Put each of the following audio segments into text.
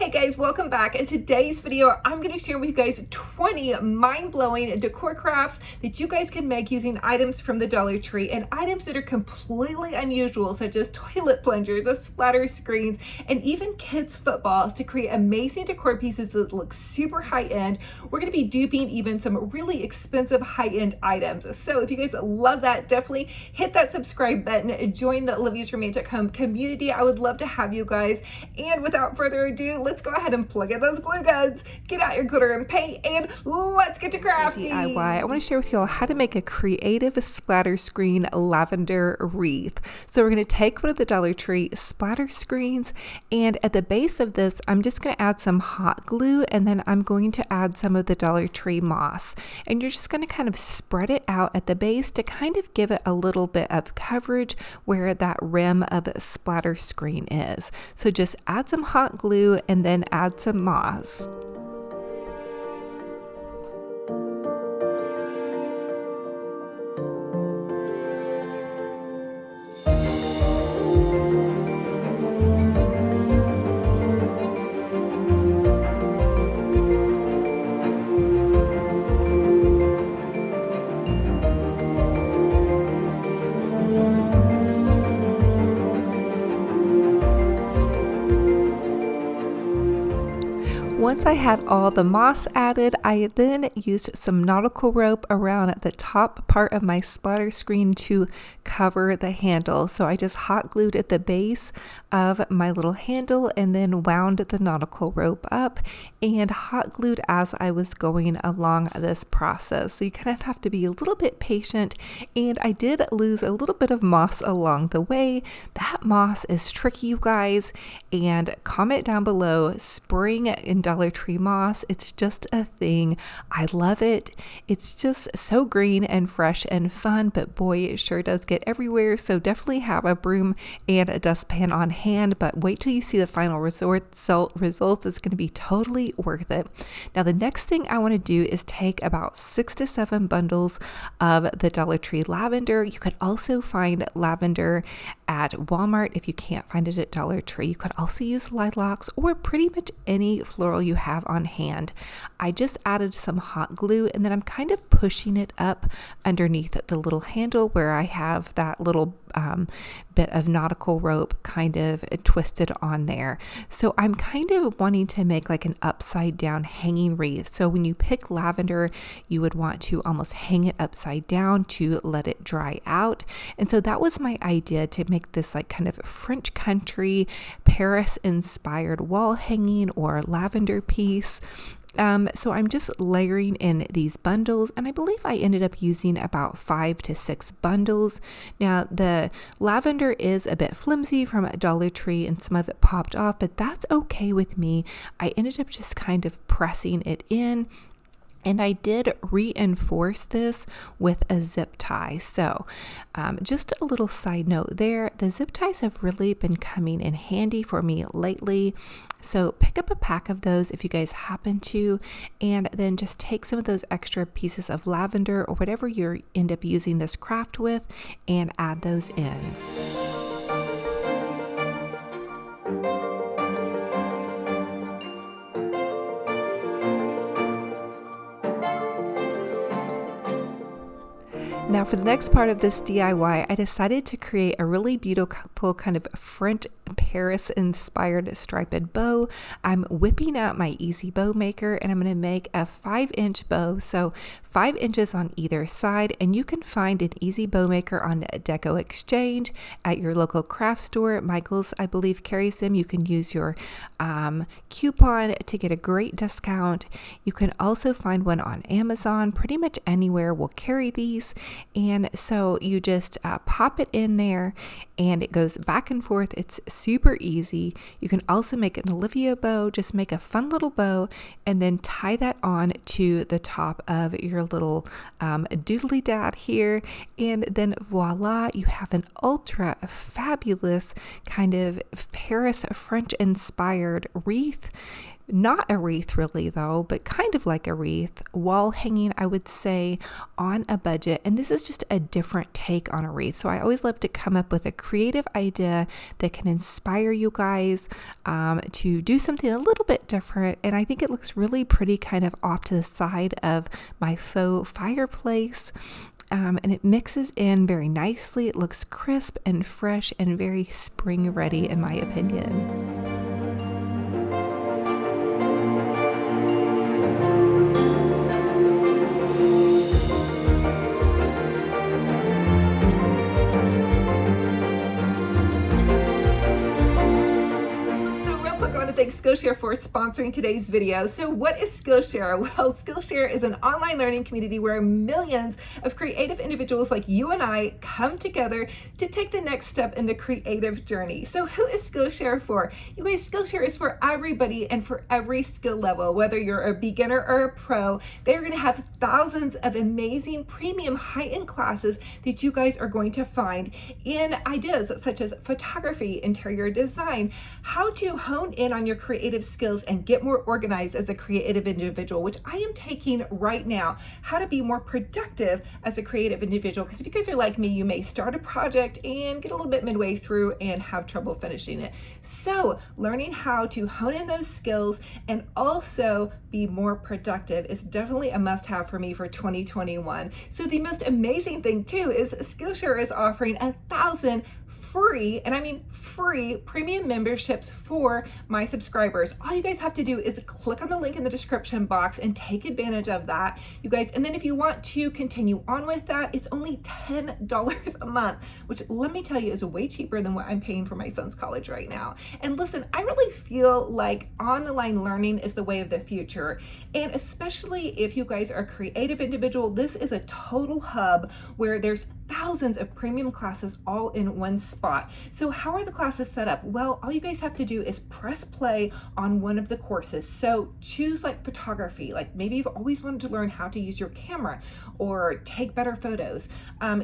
Hey guys, welcome back. In today's video, I'm going to share with you guys 20 mind-blowing decor crafts that you guys can make using items from the Dollar Tree and items that are completely unusual, such as toilet plungers, splatter screens, and even kids' footballs to create amazing decor pieces that look super high-end. We're going to be duping even some really expensive high-end items. So if you guys love that, definitely hit that subscribe button, join the Olivia's Romantic Home community. I would love to have you guys. And without further ado, let's go ahead and plug in those glue guns, get out your glitter and paint, and let's get to crafty. DIY. I want to share with y'all how to make a creative splatter screen lavender wreath. So we're going to take one of the Dollar Tree splatter screens, and at the base of this, I'm just going to add some hot glue, and then I'm going to add some of the Dollar Tree moss. And you're just going to kind of spread it out at the base to kind of give it a little bit of coverage where that rim of a splatter screen is. So just add some hot glue and then add some moss. Once I had all the moss added, I then used some nautical rope around the top part of my splatter screen to cover the handle. So I just hot glued at the base of my little handle and then wound the nautical rope up and hot glued as I was going along this process. So you kind of have to be a little bit patient, and I did lose a little bit of moss along the way. That moss is tricky, you guys, and comment down below, spring in Dollar Tree moss. It's just a thing. I love it. It's just so green and fresh and fun, but boy, it sure does get everywhere. So definitely have a broom and a dustpan on hand, but wait till you see the final results. It's going to be totally worth it. Now, the next thing I want to do is take about 6 to 7 bundles of the Dollar Tree lavender. You could also find lavender at Walmart if you can't find it at Dollar Tree. You could also use lilacs or pretty much any floral you have on hand. I just added some hot glue, and then I'm kind of pushing it up underneath the little handle where I have that little bit of nautical rope kind of twisted on there. So I'm kind of wanting to make like an upside down hanging wreath. So when you pick lavender, you would want to almost hang it upside down to let it dry out. And so that was my idea, to make this like kind of French country, Paris inspired wall hanging or lavender piece. So I'm just layering in these bundles, and I believe I ended up using about 5 to 6 bundles. Now, the lavender is a bit flimsy from Dollar Tree and some of it popped off, but that's okay with me. I ended up just kind of pressing it in. And I did reinforce this with a zip tie. So just a little side note there, the zip ties have really been coming in handy for me lately. So pick up a pack of those if you guys happen to, and then just take some of those extra pieces of lavender or whatever you end up using this craft with and add those in. Now for the next part of this DIY, I decided to create a really beautiful kind of French Paris inspired striped bow. I'm whipping out my easy bow maker, and I'm going to make a 5-inch bow. So 5 inches on either side, and you can find an easy bow maker on Deco Exchange at your local craft store. Michael's, I believe, carries them. You can use your coupon to get a great discount. You can also find one on Amazon. Pretty much anywhere will carry these. And so you just pop it in there, and it goes back and forth. It's super easy. You can also make an Olivia bow. Just make a fun little bow and then tie that on to the top of your little doodly dad here. And then voila, you have an ultra fabulous kind of Paris French inspired wreath. Not a wreath really though, but kind of like a wreath, wall hanging, I would say, on a budget. And this is just a different take on a wreath. So I always love to come up with a creative idea that can inspire you guys to do something a little bit different. And I think it looks really pretty kind of off to the side of my faux fireplace. And it mixes in very nicely. It looks crisp and fresh and very spring ready in my opinion. Thanks Skillshare for sponsoring today's video. So what is Skillshare? Well, Skillshare is an online learning community where millions of creative individuals like you and I come together to take the next step in the creative journey. So who is Skillshare for? You guys, Skillshare is for everybody and for every skill level, whether you're a beginner or a pro. They're going to have thousands of amazing premium high-end classes that you guys are going to find in ideas such as photography, interior design, how to hone in on your creative skills and get more organized as a creative individual, which I am taking right now, how to be more productive as a creative individual. Because if you guys are like me, you may start a project and get a little bit midway through and have trouble finishing it. So learning how to hone in those skills and also be more productive is definitely a must-have for me for 2021. So the most amazing thing too is Skillshare is offering 1,000 free, and I mean free, premium memberships for my subscribers. All you guys have to do is click on the link in the description box and take advantage of that, you guys. And then if you want to continue on with that, it's only $10 a month, which let me tell you is way cheaper than what I'm paying for my son's college right now. And listen, I really feel like online learning is the way of the future. And especially if you guys are a creative individual, this is a total hub where there's thousands of premium classes all in one spot. So how are the classes set up? Well, all you guys have to do is press play on one of the courses. So choose like photography, like maybe you've always wanted to learn how to use your camera or take better photos.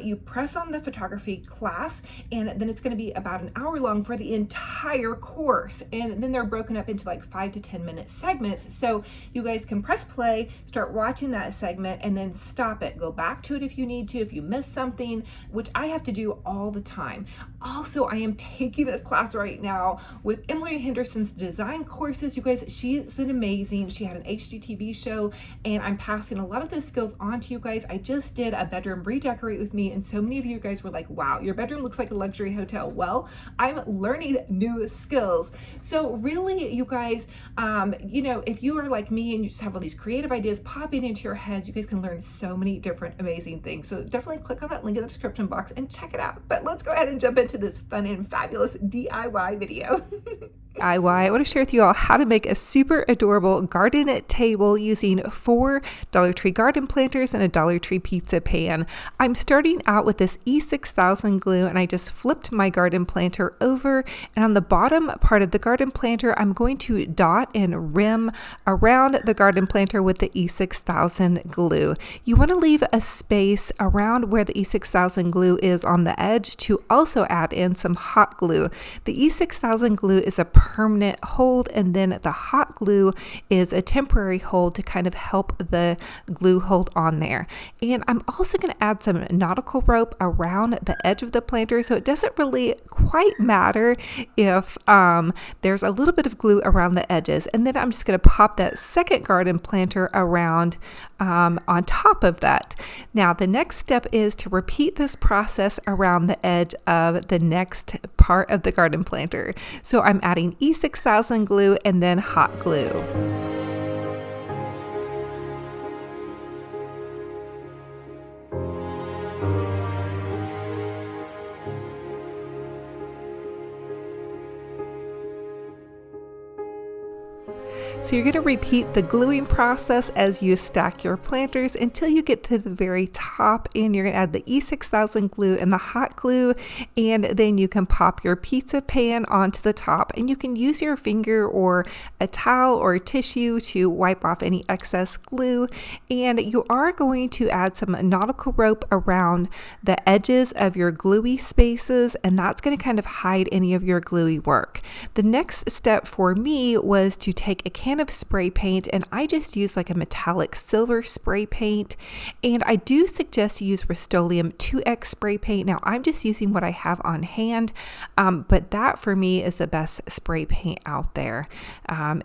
You press on the photography class, and then it's going to be about an hour long for the entire course. And then they're broken up into like 5 to 10 minute segments. So you guys can press play, start watching that segment, and then stop it. Go back to it if you need to, if you missed something, which I have to do all the time. Also, I am taking a class right now with Emily Henderson's design courses. You guys, she's an amazing, she had an HGTV show, and I'm passing a lot of the skills on to you guys. I just did a bedroom redecorate with me, and so many of you guys were like, wow, your bedroom looks like a luxury hotel. Well, I'm learning new skills. So really, you guys, you know, if you are like me and you just have all these creative ideas popping into your heads, you guys can learn so many different amazing things. So definitely click on that link in the description box and check it out. But let's go ahead and jump into this fun and fabulous DIY video. I want to share with you all how to make a super adorable garden table using 4 Dollar Tree garden planters and a Dollar Tree pizza pan. I'm starting out with this E6000 glue, and I just flipped my garden planter over, and on the bottom part of the garden planter I'm going to dot and rim around the garden planter with the E6000 glue. You want to leave a space around where the E6000 glue is on the edge to also add in some hot glue. The E6000 glue is a permanent hold, and then the hot glue is a temporary hold to kind of help the glue hold on there. And I'm also going to add some nautical rope around the edge of the planter, so it doesn't really quite matter if there's a little bit of glue around the edges. And then I'm just going to pop that second garden planter around on top of that. Now the next step is to repeat this process around the edge of the next part of the garden planter. So I'm adding E6000 glue and then hot glue. So you're going to repeat the gluing process as you stack your planters until you get to the very top, and you're going to add the E6000 glue and the hot glue, and then you can pop your pizza pan onto the top, and you can use your finger or a towel or a tissue to wipe off any excess glue. And you are going to add some nautical rope around the edges of your gluey spaces, and that's going to kind of hide any of your gluey work. The next step for me was to take a can of spray paint, and I just use like a metallic silver spray paint, and I do suggest you use Rust-Oleum 2X spray paint. Now I'm just using what I have on hand, but that for me is the best spray paint out there.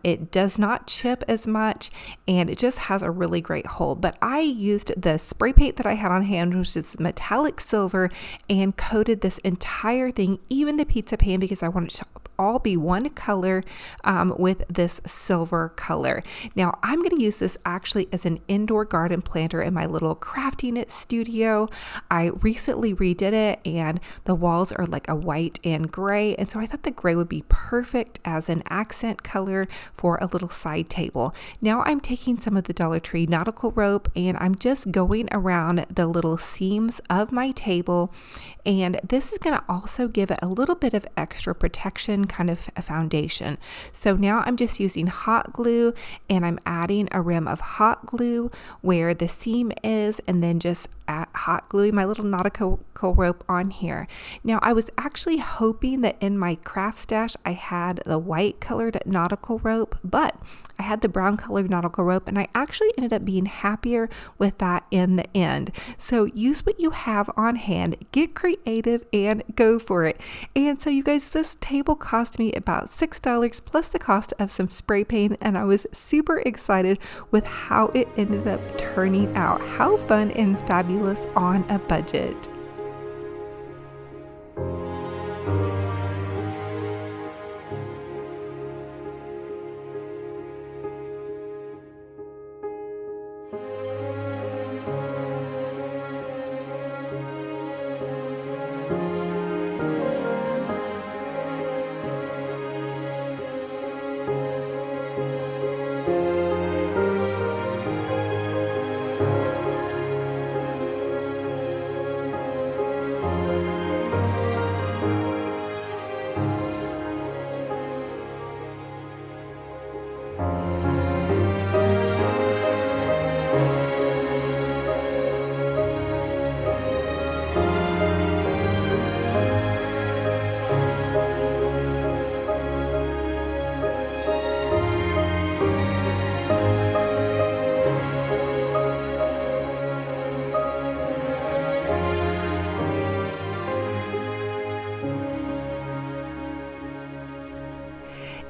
It does not chip as much, and it just has a really great hold, but I used the spray paint that I had on hand, which is metallic silver, and coated this entire thing, even the pizza pan, because I wanted to all be one color with this silver color. Now I'm going to use this actually as an indoor garden planter in my little crafting studio. I recently redid it, and the walls are like a white and gray, and so I thought the gray would be perfect as an accent color for a little side table. Now I'm taking some of the Dollar Tree nautical rope, and I'm just going around the little seams of my table, and this is going to also give it a little bit of extra protection, kind of a foundation. So now I'm just using hot glue, and I'm adding a rim of hot glue where the seam is, and then just hot gluing my little nautical rope on here. Now I was actually hoping that in my craft stash I had the white colored nautical rope, but I had the brown colored nautical rope, and I actually ended up being happier with that in the end. So use what you have on hand, get creative, and go for it. And so you guys, this table cost me about $6 plus the cost of some spray paint, and I was super excited with how it ended up turning out. How fun and fabulous on a budget.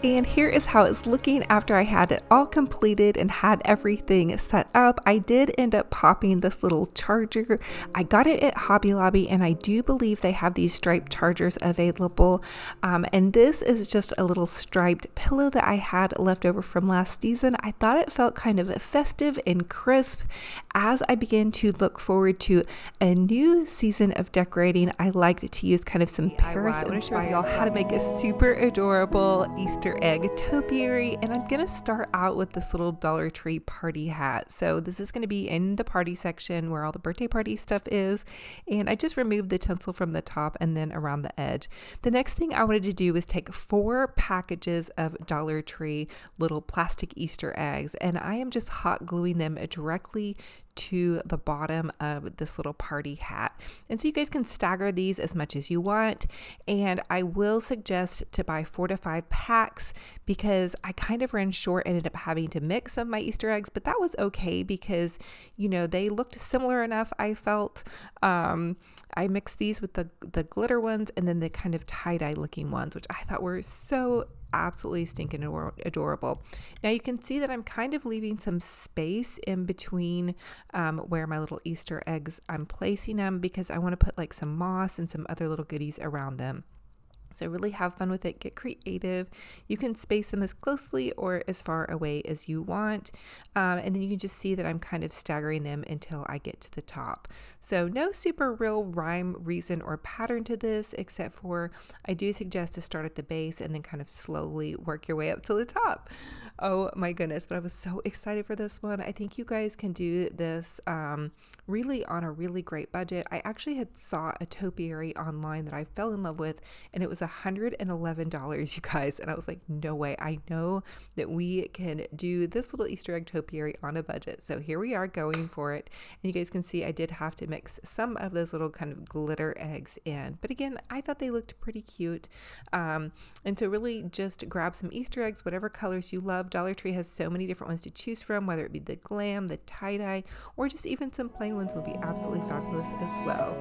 And here is how it's looking after I had it all completed and had everything set up. I did end up popping this little charger. I got it at Hobby Lobby, and I do believe they have these striped chargers available. And this is just a little striped pillow that I had left over from last season. I thought it felt kind of festive and crisp. As I begin to look forward to a new season of decorating, I liked to use kind of some Paris inspired. I want to show y'all how to make a super adorable Easter egg topiary, and I'm gonna start out with this little Dollar Tree party hat. So this is gonna be in the party section where all the birthday party stuff is, and I just removed the tinsel from the top and then around the edge. The next thing I wanted to do was take 4 packages of Dollar Tree little plastic Easter eggs, and I am just hot gluing them directly to the bottom of this little party hat. And so you guys can stagger these as much as you want, and I will suggest to buy 4 to 5 packs because I kind of ran short, ended up having to mix some of my Easter eggs, but that was okay because, you know, they looked similar enough. I felt I mixed these with the glitter ones and then the kind of tie-dye looking ones, which I thought were so absolutely stinking adorable. Now you can see that I'm kind of leaving some space in between where my little Easter eggs I'm placing them because I want to put like some moss and some other little goodies around them. So really have fun with it, get creative. You can space them as closely or as far away as you want. And then you can just see that I'm kind of staggering them until I get to the top. So no super real rhyme, reason, or pattern to this, except for I do suggest to start at the base and then kind of slowly work your way up to the top. Oh my goodness, but I was so excited for this one. I think you guys can do this really on a really great budget. I actually had saw a topiary online that I fell in love with, and it was $111, you guys. And I was like, no way. I know that we can do this little Easter egg topiary on a budget. So here we are going for it. And you guys can see I did have to mix some of those little kind of glitter eggs in. But again, I thought they looked pretty cute. And so really just grab some Easter eggs, whatever colors you love. love Dollar Tree has so many different ones to choose from, whether it be the glam, the tie-dye, or just even some plain ones would be absolutely fabulous as well.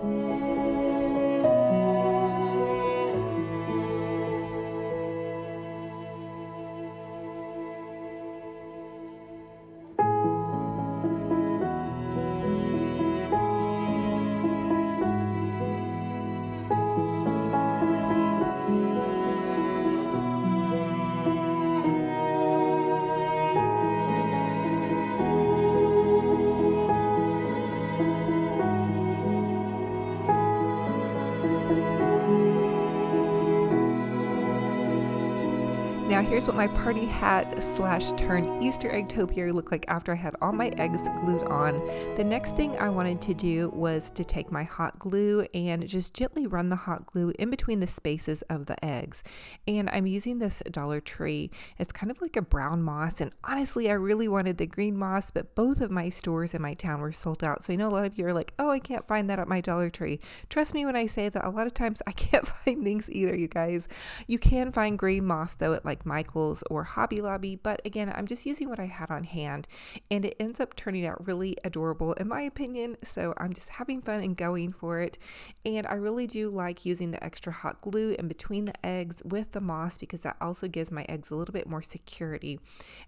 Now here's what my party hat slash turn Easter egg topiary looked like after I had all my eggs glued on. The next thing I wanted to do was to take my hot glue and just gently run the hot glue in between the spaces of the eggs. And I'm using this Dollar Tree. It's kind of like a brown moss, and honestly I really wanted the green moss, but both of my stores in my town were sold out. So I know a lot of you are like, oh, I can't find that at my Dollar Tree. Trust me when I say that a lot of times I can't find things either, you guys. You can find green moss though at like Michael's or Hobby Lobby, but again, I'm just using what I had on hand, and it ends up turning out really adorable in my opinion. So I'm just having fun and going for it. And I really do like using the extra hot glue in between the eggs with the moss, because that also gives my eggs a little bit more security.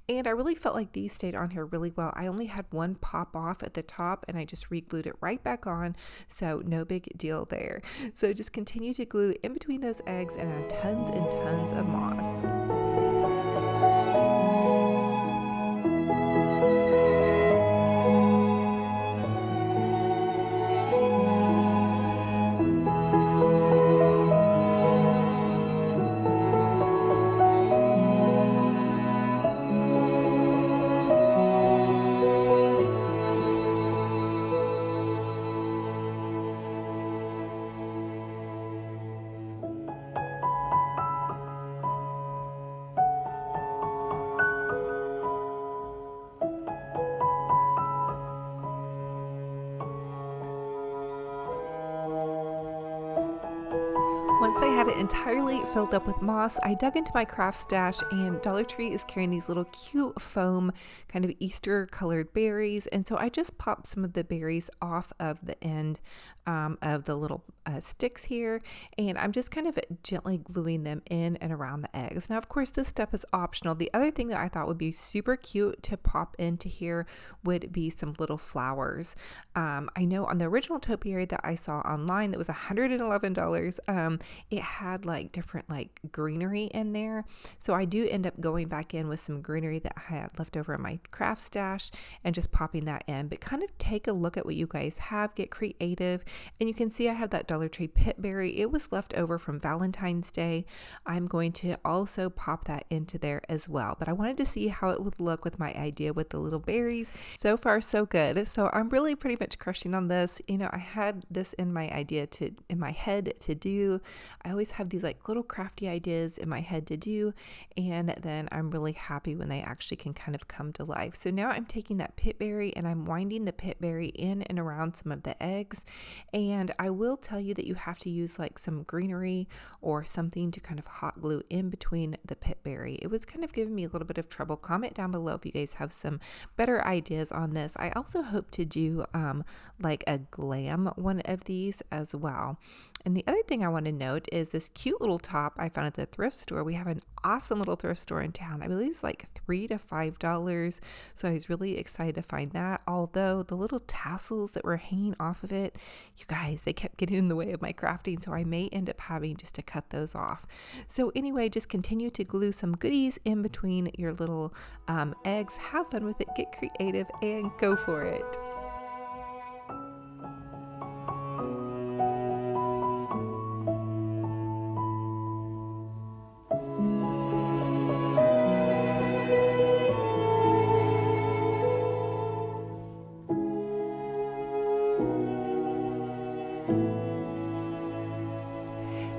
And I really felt like these stayed on here really well. I only had one pop off at the top, and I just re-glued it right back on, so no big deal there. So just continue to glue in between those eggs and add tons and tons of moss. Once I had it entirely filled up with moss, I dug into my craft stash, and Dollar Tree is carrying these little cute foam kind of Easter colored berries. And so I just popped some of the berries off of the end of the little sticks here, and I'm just kind of gently gluing them in and around the eggs. Now, of course, this step is optional. The other thing that I thought would be super cute to pop into here would be some little flowers. I know on the original topiary that I saw online that was $111, it had like different like greenery in there. So I do end up going back in with some greenery that I had left over in my craft stash and just popping that in. But kind of take a look at what you guys have, get creative. And you can see I have that Dollar Tree pitberry. It was left over from Valentine's Day. I'm going to also pop that into there as well. But I wanted to see how it would look with my idea with the little berries. So far, so good. So I'm really pretty much crushing on this. You know, I had this in my head to do. I always have these like little crafty ideas in my head to do, and then I'm really happy when they actually can kind of come to life. So now I'm taking that pitberry and I'm winding the pitberry in and around some of the eggs. And I will tell you that you have to use like some greenery or something to kind of hot glue in between the pitberry. It was kind of giving me a little bit of trouble. Comment down below if you guys have some better ideas on this. I also hope to do like a glam one of these as well. And the other thing I want to note is this cute little top I found at the thrift store. We have an awesome little thrift store in town. I believe it's like $3 to $5. So I was really excited to find that. Although the little tassels that were hanging off of it, you guys, they kept getting in the way of my crafting. So I may end up having just to cut those off. So anyway, just continue to glue some goodies in between your little eggs. Have fun with it, get creative, and go for it.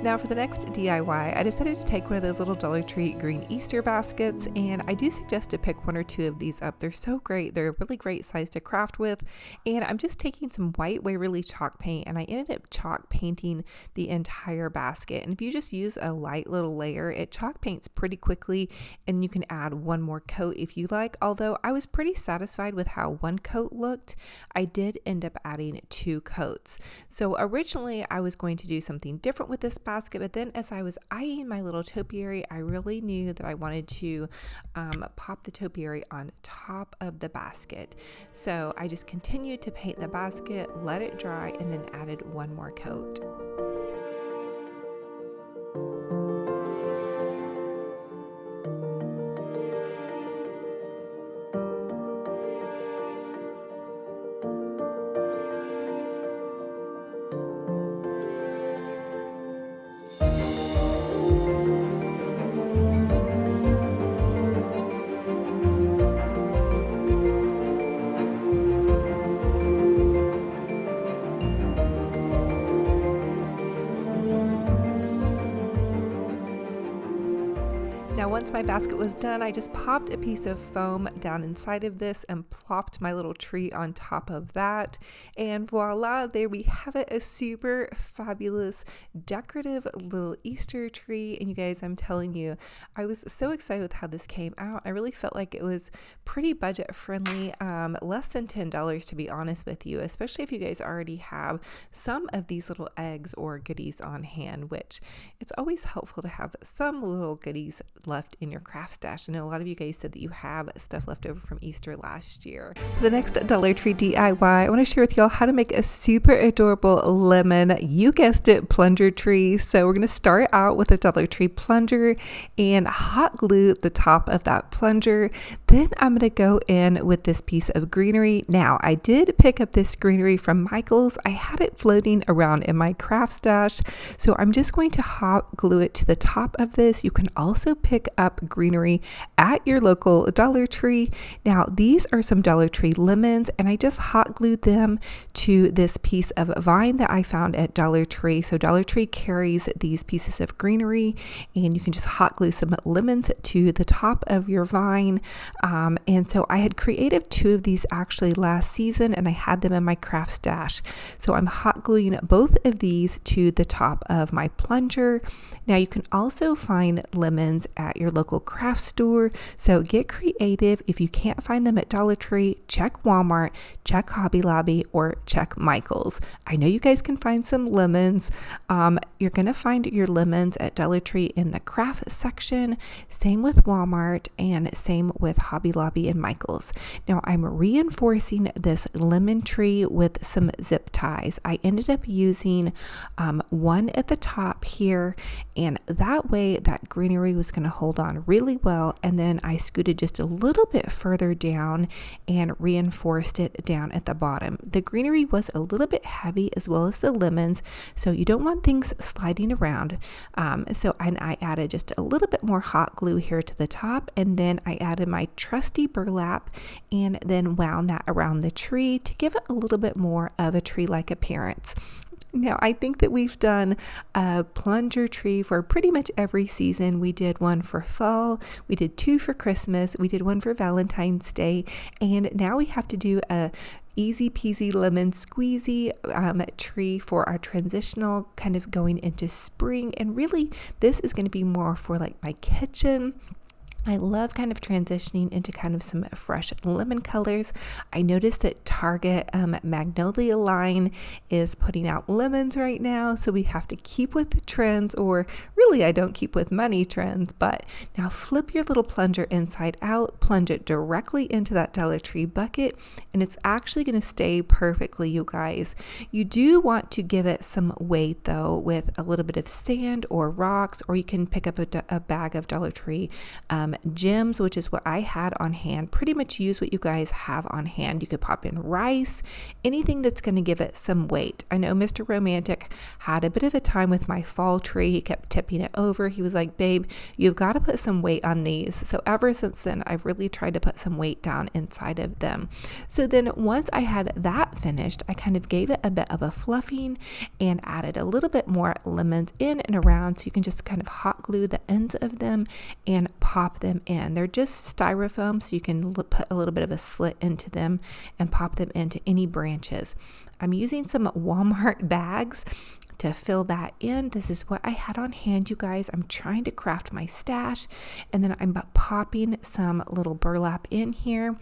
Now for the next DIY, I decided to take one of those little Dollar Tree green Easter baskets, and I do suggest to pick one or two of these up. They're so great. They're a really great size to craft with, and I'm just taking some white Waverly chalk paint, and I ended up chalk painting the entire basket. And if you just use a light little layer, it chalk paints pretty quickly, and you can add one more coat if you like. Although I was pretty satisfied with how one coat looked, I did end up adding 2 coats. So originally I was going to do something different with this basket, but then as I was eyeing my little topiary, I really knew that I wanted to pop the topiary on top of the basket. So I just continued to paint the basket, let it dry, and then added one more coat. Now once my basket was done, I just popped a piece of foam down inside of this and plopped my little tree on top of that. And voila, there we have it, a super fabulous decorative little Easter tree. And you guys, I'm telling you, I was so excited with how this came out. I really felt like it was pretty budget friendly, less than $10 to be honest with you, especially if you guys already have some of these little eggs or goodies on hand, which it's always helpful to have some little goodies left in your craft stash. I know a lot of you guys said that you have stuff left over from Easter last year. For the next Dollar Tree DIY, I want to share with y'all how to make a super adorable lemon, you guessed it, plunger tree. So we're going to start out with a Dollar Tree plunger and hot glue the top of that plunger. Then I'm going to go in with this piece of greenery. Now I did pick up this greenery from Michael's. I had it floating around in my craft stash. So I'm just going to hot glue it to the top of this. You can also pick up greenery at your local Dollar Tree. Now these are some Dollar Tree lemons, and I just hot glued them to this piece of vine that I found at Dollar Tree. So Dollar Tree carries these pieces of greenery, and you can just hot glue some lemons to the top of your vine. And so I had created 2 of these actually last season, and I had them in my craft stash. So I'm hot gluing both of these to the top of my plunger. Now you can also find lemons at your local craft store, so get creative. If you can't find them at Dollar Tree, check Walmart, check Hobby Lobby, or check Michael's. I know you guys can find some lemons. You're gonna find your lemons at Dollar Tree in the craft section, same with Walmart, and same with Hobby Lobby and Michael's. Now I'm reinforcing this lemon tree with some zip ties. I ended up using one at the top here, and that way that greenery was going to hold on really well. And then I scooted just a little bit further down and reinforced it down at the bottom. The greenery was a little bit heavy as well as the lemons, so you don't want things sliding around. And I added just a little bit more hot glue here to the top, and then I added my trusty burlap and then wound that around the tree to give it a little bit more of a tree-like appearance. Now, I think that we've done a plunger tree for pretty much every season. We did one for fall, we did 2 for Christmas, we did one for Valentine's Day, and now we have to do a easy peasy lemon squeezy tree for our transitional kind of going into spring. And really, this is going to be more for like my kitchen. I love kind of transitioning into kind of some fresh lemon colors. I noticed that Target Magnolia line is putting out lemons right now, so we have to keep with the trends, or really I don't keep with money trends. But now flip your little plunger inside out, plunge it directly into that Dollar Tree bucket, and it's actually going to stay perfectly, you guys. You do want to give it some weight though with a little bit of sand or rocks, or you can pick up a bag of Dollar Tree gems, which is what I had on hand. Pretty much use what you guys have on hand. You could pop in rice, anything that's going to give it some weight. I know Mr. Romantic had a bit of a time with my fall tree. He kept tipping it over. He was like, babe, you've got to put some weight on these. So ever since then, I've really tried to put some weight down inside of them. So then once I had that finished, I kind of gave it a bit of a fluffing and added a little bit more lemons in and around, so you can just kind of hot glue the ends of them and pop them in. They're just styrofoam, so you can put a little bit of a slit into them and pop them into any branches. I'm using some Walmart bags to fill that in. This is what I had on hand, you guys. I'm trying to craft my stash, and then I'm popping some little burlap in here.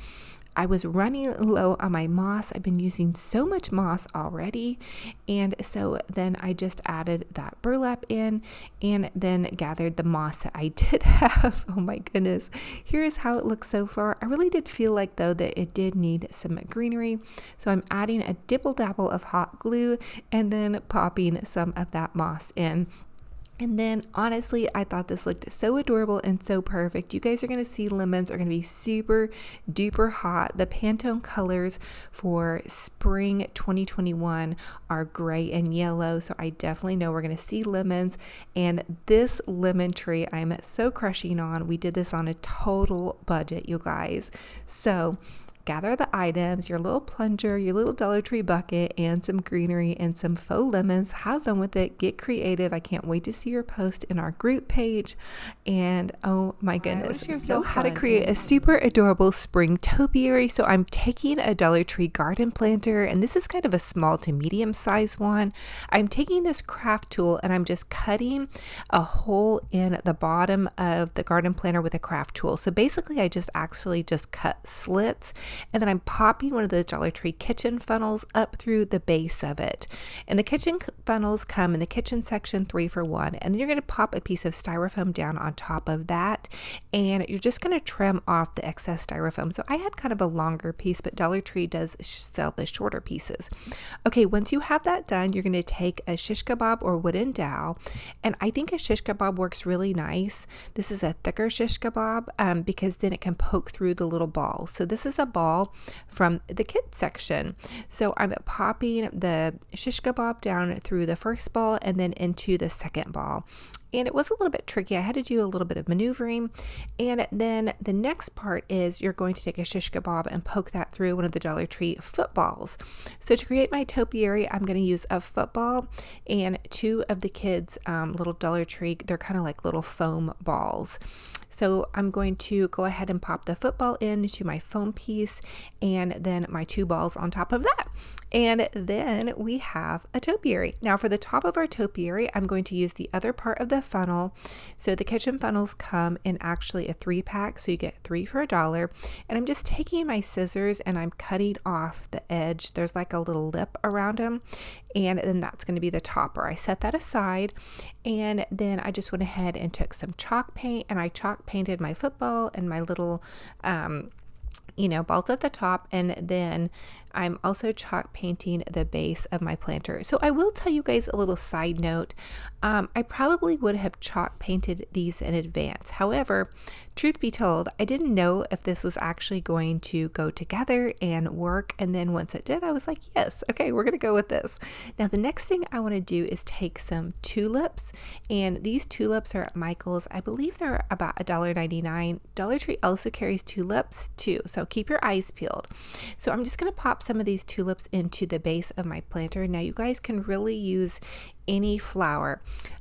I was running low on my moss. I've been using so much moss already. And so then I just added that burlap in and then gathered the moss that I did have. Oh my goodness. Here's how it looks so far. I really did feel like though that it did need some greenery. So I'm adding a dibble dabble of hot glue and then popping some of that moss in. And then honestly, I thought this looked so adorable and so perfect. You guys are going to see lemons are going to be super duper hot. The Pantone colors for spring 2021 are gray and yellow. So I definitely know we're going to see lemons. And this lemon tree I'm so crushing on. We did this on a total budget, you guys. So gather the items, your little plunger, your little Dollar Tree bucket, and some greenery and some faux lemons. Have fun with it. Get creative. I can't wait to see your post in our group page. And oh my goodness. So how to create a super adorable spring topiary. So I'm taking a Dollar Tree garden planter, and this is kind of a small to medium size one. I'm taking this craft tool and I'm just cutting a hole in the bottom of the garden planter with a craft tool. So basically I just cut slits, and then I'm popping one of those Dollar Tree kitchen funnels up through the base of it. And the kitchen funnels come in the kitchen section 3 for $1. And then you're going to pop a piece of styrofoam down on top of that. And you're just going to trim off the excess styrofoam. So I had kind of a longer piece, but Dollar Tree does sell the shorter pieces. Okay, once you have that done, you're going to take a shish kebab or wooden dowel. And I think a shish kebab works really nice. This is a thicker shish kebab because then it can poke through the little ball. So this is a ball from the kids section. So I'm popping the shish kebab down through the first ball and then into the second ball. And it was a little bit tricky. I had to do a little bit of maneuvering. And then the next part is you're going to take a shish kebab and poke that through one of the Dollar Tree footballs. So to create my topiary, I'm going to use a football and 2 of the kids' little Dollar Tree. They're kind of like little foam balls. So I'm going to go ahead and pop the football into my foam piece and then my 2 balls on top of that. And then we have a topiary. Now for the top of our topiary, I'm going to use the other part of the funnel. So the kitchen funnels come in actually a 3-pack, so you get 3 for $1. And I'm just taking my scissors and I'm cutting off the edge. There's like a little lip around them. And then that's going to be the topper. I set that aside, and then I just went ahead and took some chalk paint and I chalk painted my football and my little balls at the top, and then I'm also chalk painting the base of my planter. So I will tell you guys a little side note. I probably would have chalk painted these in advance. However, truth be told, I didn't know if this was actually going to go together and work. And then once it did, I was like, yes, okay, we're going to go with this. Now, the next thing I want to do is take some tulips, and these tulips are at Michael's. I believe they're about $1.99. Dollar Tree also carries tulips too, so keep your eyes peeled. So I'm just going to pop some of these tulips into the base of my planter. Now you guys can really use any flower.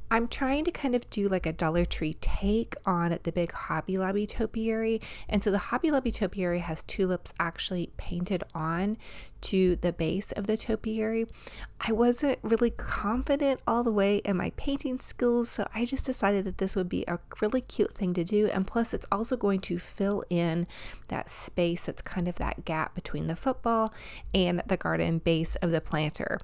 I'm trying to kind of do like a Dollar Tree take on the big Hobby Lobby topiary. And so the Hobby Lobby topiary has tulips actually painted on to the base of the topiary. I wasn't really confident all the way in my painting skills, so I just decided that this would be a really cute thing to do. And plus it's also going to fill in that space that's kind of that gap between the football and the garden base of the planter.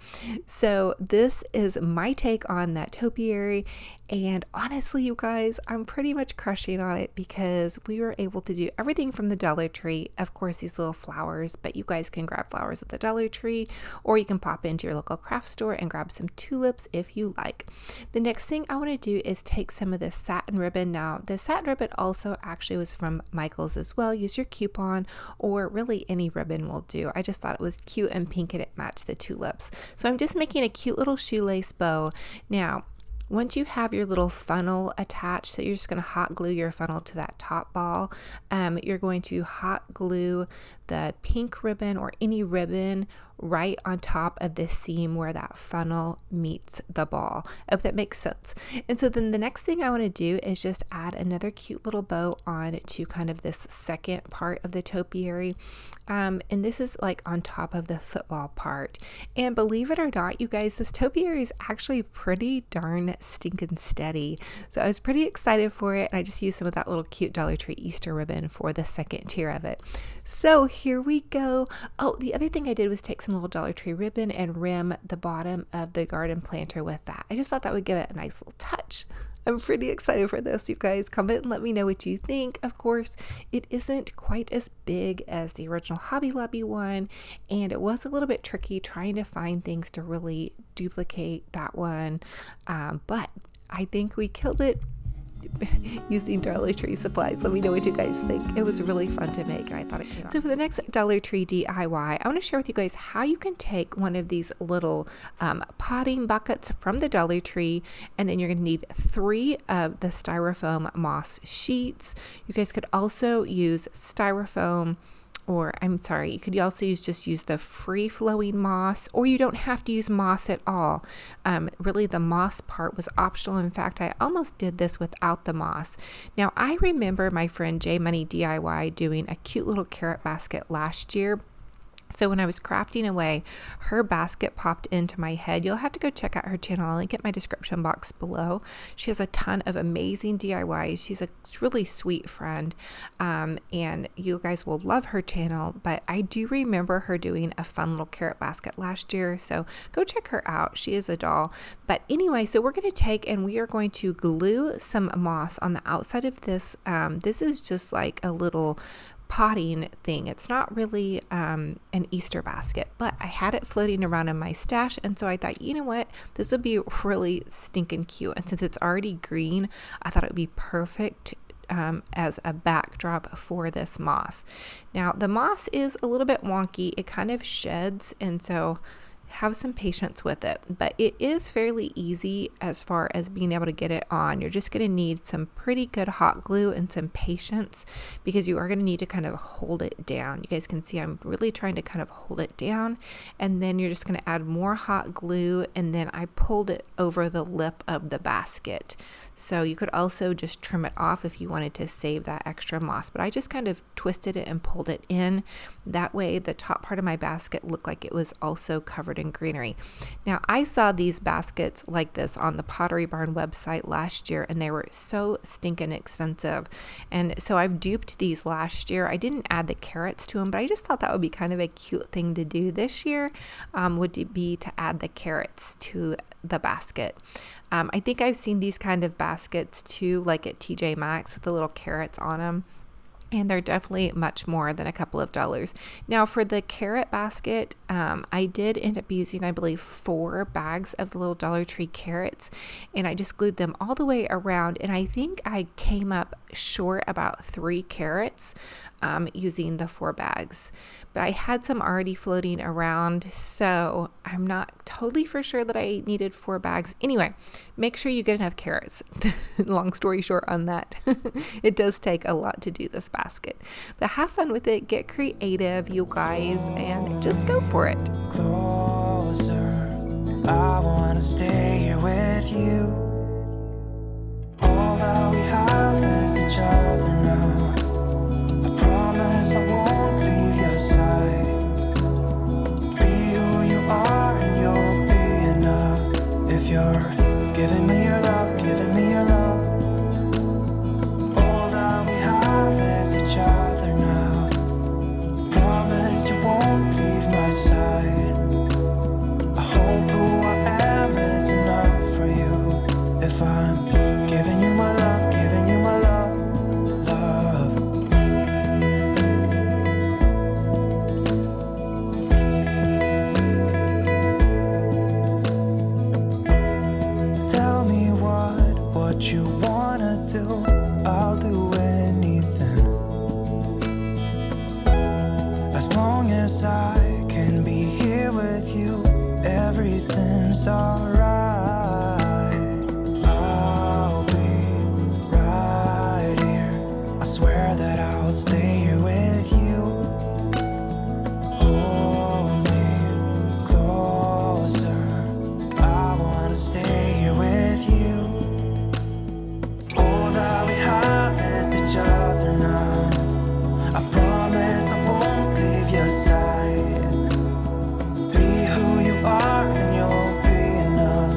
So this is my take on that topiary. And honestly, you guys, I'm pretty much crushing on it because we were able to do everything from the Dollar Tree. Of course, these little flowers, but you guys can grab flowers at the Dollar Tree, or you can pop into your local craft store and grab some tulips if you like. The next thing I want to do is take some of this satin ribbon. Now, the satin ribbon also actually was from Michael's as well. Use your coupon, or really any ribbon will do. I just thought it was cute and pink and it matched the tulips. So I'm just making a cute little shoelace bow. Now, once you have your little funnel attached, so you're just going to hot glue your funnel to that top ball, you're going to hot glue the pink ribbon or any ribbon right on top of the seam where that funnel meets the ball. I hope that makes sense. And so then the next thing I want to do is just add another cute little bow on to kind of this second part of the topiary. And this is like on top of the football part. And believe it or not, you guys, this topiary is actually pretty darn stinking steady. So I was pretty excited for it. And I just used some of that little cute Dollar Tree Easter ribbon for the second tier of it. So here we go. Oh, the other thing I did was take some little Dollar Tree ribbon and rim the bottom of the garden planter with that. I just thought that would give it a nice little touch. I'm pretty excited for this, you guys. Comment and let me know what you think. Of course, it isn't quite as big as the original Hobby Lobby one, and it was a little bit tricky trying to find things to really duplicate that one, but I think we killed it using Dollar Tree supplies. Let me know what you guys think. It was really fun to make, and I thought it came out. So for the next Dollar Tree DIY, I want to share with you guys how you can take one of these little potting buckets from the Dollar Tree, and then you're going to need 3 of the styrofoam moss sheets. You guys could also use styrofoam, or I'm sorry, you could also use the free-flowing moss, or you don't have to use moss at all. Really, the moss part was optional. In fact, I almost did this without the moss. Now, I remember my friend J Money DIY doing a cute little carrot basket last year. So when I was crafting away, her basket popped into my head. You'll have to go check out her channel. I'll link it in my description box below. She has a ton of amazing DIYs. She's a really sweet friend, and you guys will love her channel. But I do remember her doing a fun little carrot basket last year, so go check her out. She is a doll. But anyway, so we're going to take and we are going to glue some moss on the outside of this. This is just like a little potting thing. It's not really an Easter basket, but I had it floating around in my stash, and so I thought, you know what, this would be really stinking cute. And since it's already green, I thought it would be perfect as a backdrop for this moss. Now, the moss is a little bit wonky. It kind of sheds, and so have some patience with it, but it is fairly easy as far as being able to get it on. You're just going to need some pretty good hot glue and some patience, because you are going to need to kind of hold it down. You guys can see I'm really trying to kind of hold it down, and then you're just going to add more hot glue, and then I pulled it over the lip of the basket. So you could also just trim it off if you wanted to save that extra moss, but I just kind of twisted it and pulled it in. That way the top part of my basket looked like it was also covered in greenery. Now, I saw these baskets like this on the Pottery Barn website last year, and they were so stinking expensive. And so I've duped these last year. I didn't add the carrots to them, but I just thought that would be kind of a cute thing to do this year, would be to add the carrots to the basket. I think I've seen these kind of baskets too, like at TJ Maxx with the little carrots on them. And they're definitely much more than a couple of dollars. Now, for the carrot basket, I did end up using, I believe, 4 bags of the little Dollar Tree carrots, and I just glued them all the way around. And I think I came up short about 3 carrots using the 4 bags. But I had some already floating around, so I'm not totally for sure that I needed 4 bags. Anyway, make sure you get enough carrots. Long story short on that. It does take a lot to do this basket. But have fun with it, get creative, you guys, and just go for it. Closer, I wanna stay here with you. All that we have is each other now. I promise I won't leave your side. Be who you are and you'll be enough. If you're giving me your love, giving me your love. All that we have is each other now. Promise you won't leave my side. I hope who I am is enough for you. If I'm as I can be here with you, everything's alright. I'll be right here. I swear that I'll stay here with you. Hold me closer. I wanna stay here with you. All that we have is each other now. I promise I won't leave your side. Be who you are and you'll be enough.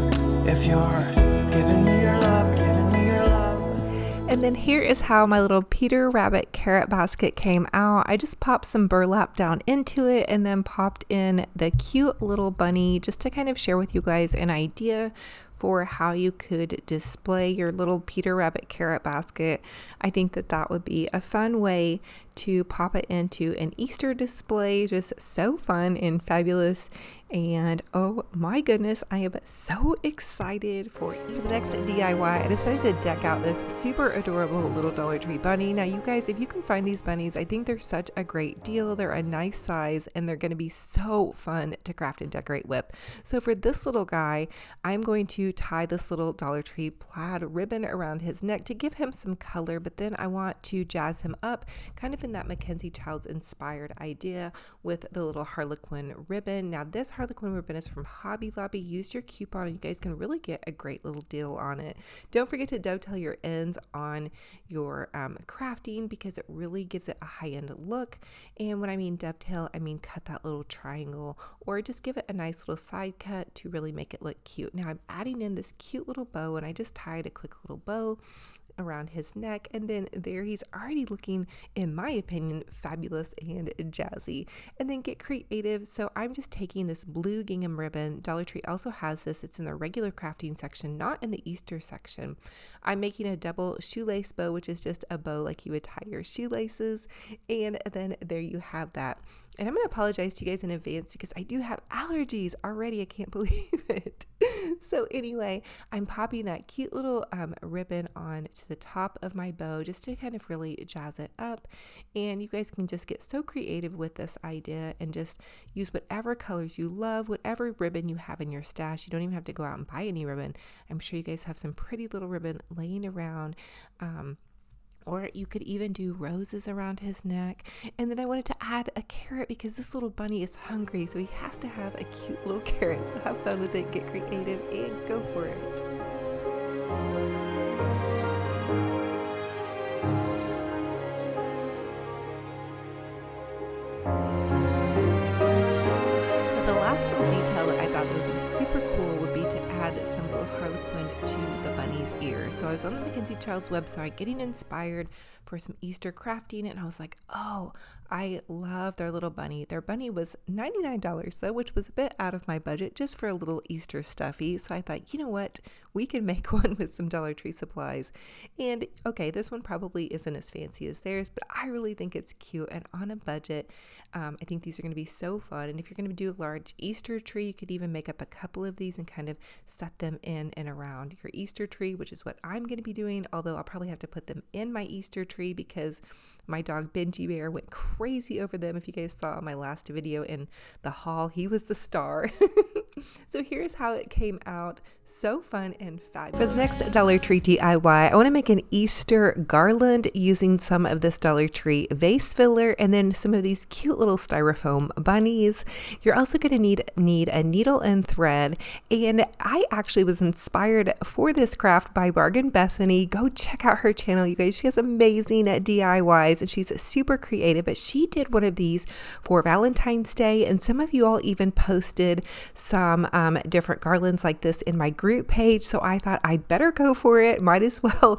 If you're giving me your love, giving me your love. And then here is how my little Peter Rabbit carrot basket came out. I just popped some burlap down into it and then popped in the cute little bunny just to kind of share with you guys an idea for how you could display your little Peter Rabbit carrot basket. I think that that would be a fun way to pop it into an Easter display. Just so fun and fabulous. And oh my goodness, I am so excited for the next DIY. I decided to deck out this super adorable little Dollar Tree bunny. Now you guys, if you can find these bunnies, I think they're such a great deal. They're a nice size and they're going to be so fun to craft and decorate with. So for this little guy, I'm going to tie this little Dollar Tree plaid ribbon around his neck to give him some color, but then I want to jazz him up kind of in that Mackenzie Childs inspired idea with the little Harlequin ribbon. Now this Harlequin ribbon is from Hobby Lobby. Use your coupon and you guys can really get a great little deal on it. Don't forget to dovetail your ends on your crafting because it really gives it a high-end look. And when I mean dovetail, I mean cut that little triangle or just give it a nice little side cut to really make it look cute. Now I'm adding in this cute little bow and I just tied a quick little bow around his neck, and then there he's already looking, in my opinion, fabulous and jazzy. And then get creative. So I'm just taking this blue gingham ribbon. Dollar Tree also has this. It's in the regular crafting section, not in the Easter section. I'm making a double shoelace bow, which is just a bow like you would tie your shoelaces. And then there you have that. And I'm going to apologize to you guys in advance because I do have allergies already. I can't believe it. So anyway, I'm popping that cute little ribbon on to the top of my bow just to kind of really jazz it up. And you guys can just get so creative with this idea and just use whatever colors you love, whatever ribbon you have in your stash. You don't even have to go out and buy any ribbon. I'm sure you guys have some pretty little ribbon laying around. Or you could even do roses around his neck. And then I wanted to add a carrot because this little bunny is hungry. So he has to have a cute little carrot. So have fun with it, get creative, and go for it. Now, the last little detail that I thought that would be super cool would be to add some little Harlequin to the bunny's ear. So I was on the Mackenzie Childs website getting inspired for some Easter crafting, and I was like, oh, I love their little bunny. Their bunny was $99 though, which was a bit out of my budget just for a little Easter stuffy. So I thought, you know what? We can make one with some Dollar Tree supplies. And okay, this one probably isn't as fancy as theirs, but I really think it's cute and on a budget. I think these are going to be so fun. And if you're going to do a large Easter tree, you could even make up a couple of these and kind of set them in and around your Easter tree, which is what I'm going to be doing. Although I'll probably have to put them in my Easter tree because my dog Benji Bear went crazy over them. If you guys saw my last video in the haul, he was the star. So here's how it came out. So fun and fabulous. For the next Dollar Tree DIY, I want to make an Easter garland using some of this Dollar Tree vase filler and then some of these cute little styrofoam bunnies. You're also going to need a needle and thread. And I actually was inspired for this craft by Bargain Bethany. Go check out her channel, you guys. She has amazing DIYs and she's super creative, but she did one of these for Valentine's Day. And some of you all even posted some different garlands like this in my group page. So I thought I'd better go for it. Might as well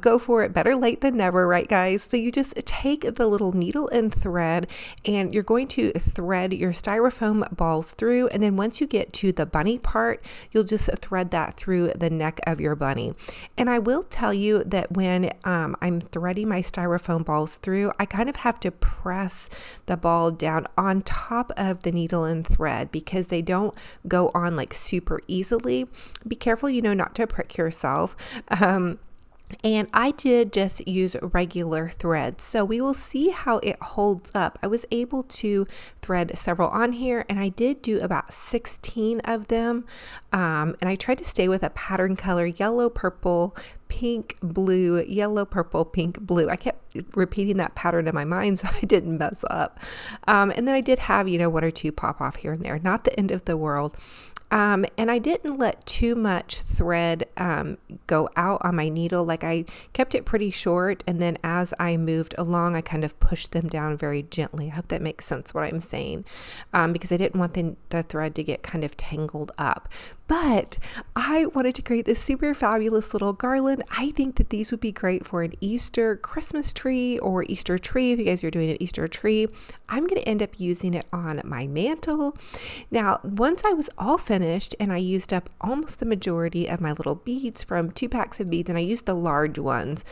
go for it. Better late than never, right guys? So you just take the little needle and thread and you're going to thread your styrofoam balls through. And then once you get to the bunny part, you'll just thread that through the neck of your bunny. And I will tell you that when I'm threading my styrofoam balls through, I kind of have to press the ball down on top of the needle and thread because they don't go on like super easily. Be careful, not to prick yourself. And I did just use regular thread, so we will see how it holds up. I was able to thread several on here, and I did do about 16 of them. And I tried to stay with a pattern color: yellow, purple, pink, blue, yellow, purple, pink, blue. I kept repeating that pattern in my mind so I didn't mess up. And then I did have, one or two pop off here and there. Not the end of the world. And I didn't let too much thread go out on my needle. Like, I kept it pretty short, and then as I moved along, I kind of pushed them down very gently. I hope that makes sense what I'm saying, because I didn't want the thread to get kind of tangled up. But I wanted to create this super fabulous little garland. I think that these would be great for an Easter Christmas tree or Easter tree. If you guys are doing an Easter tree, I'm going to end up using it on my mantle. Now, once I was all finished and I used up almost the majority of my little beads from 2 packs of beads, and I used the large ones,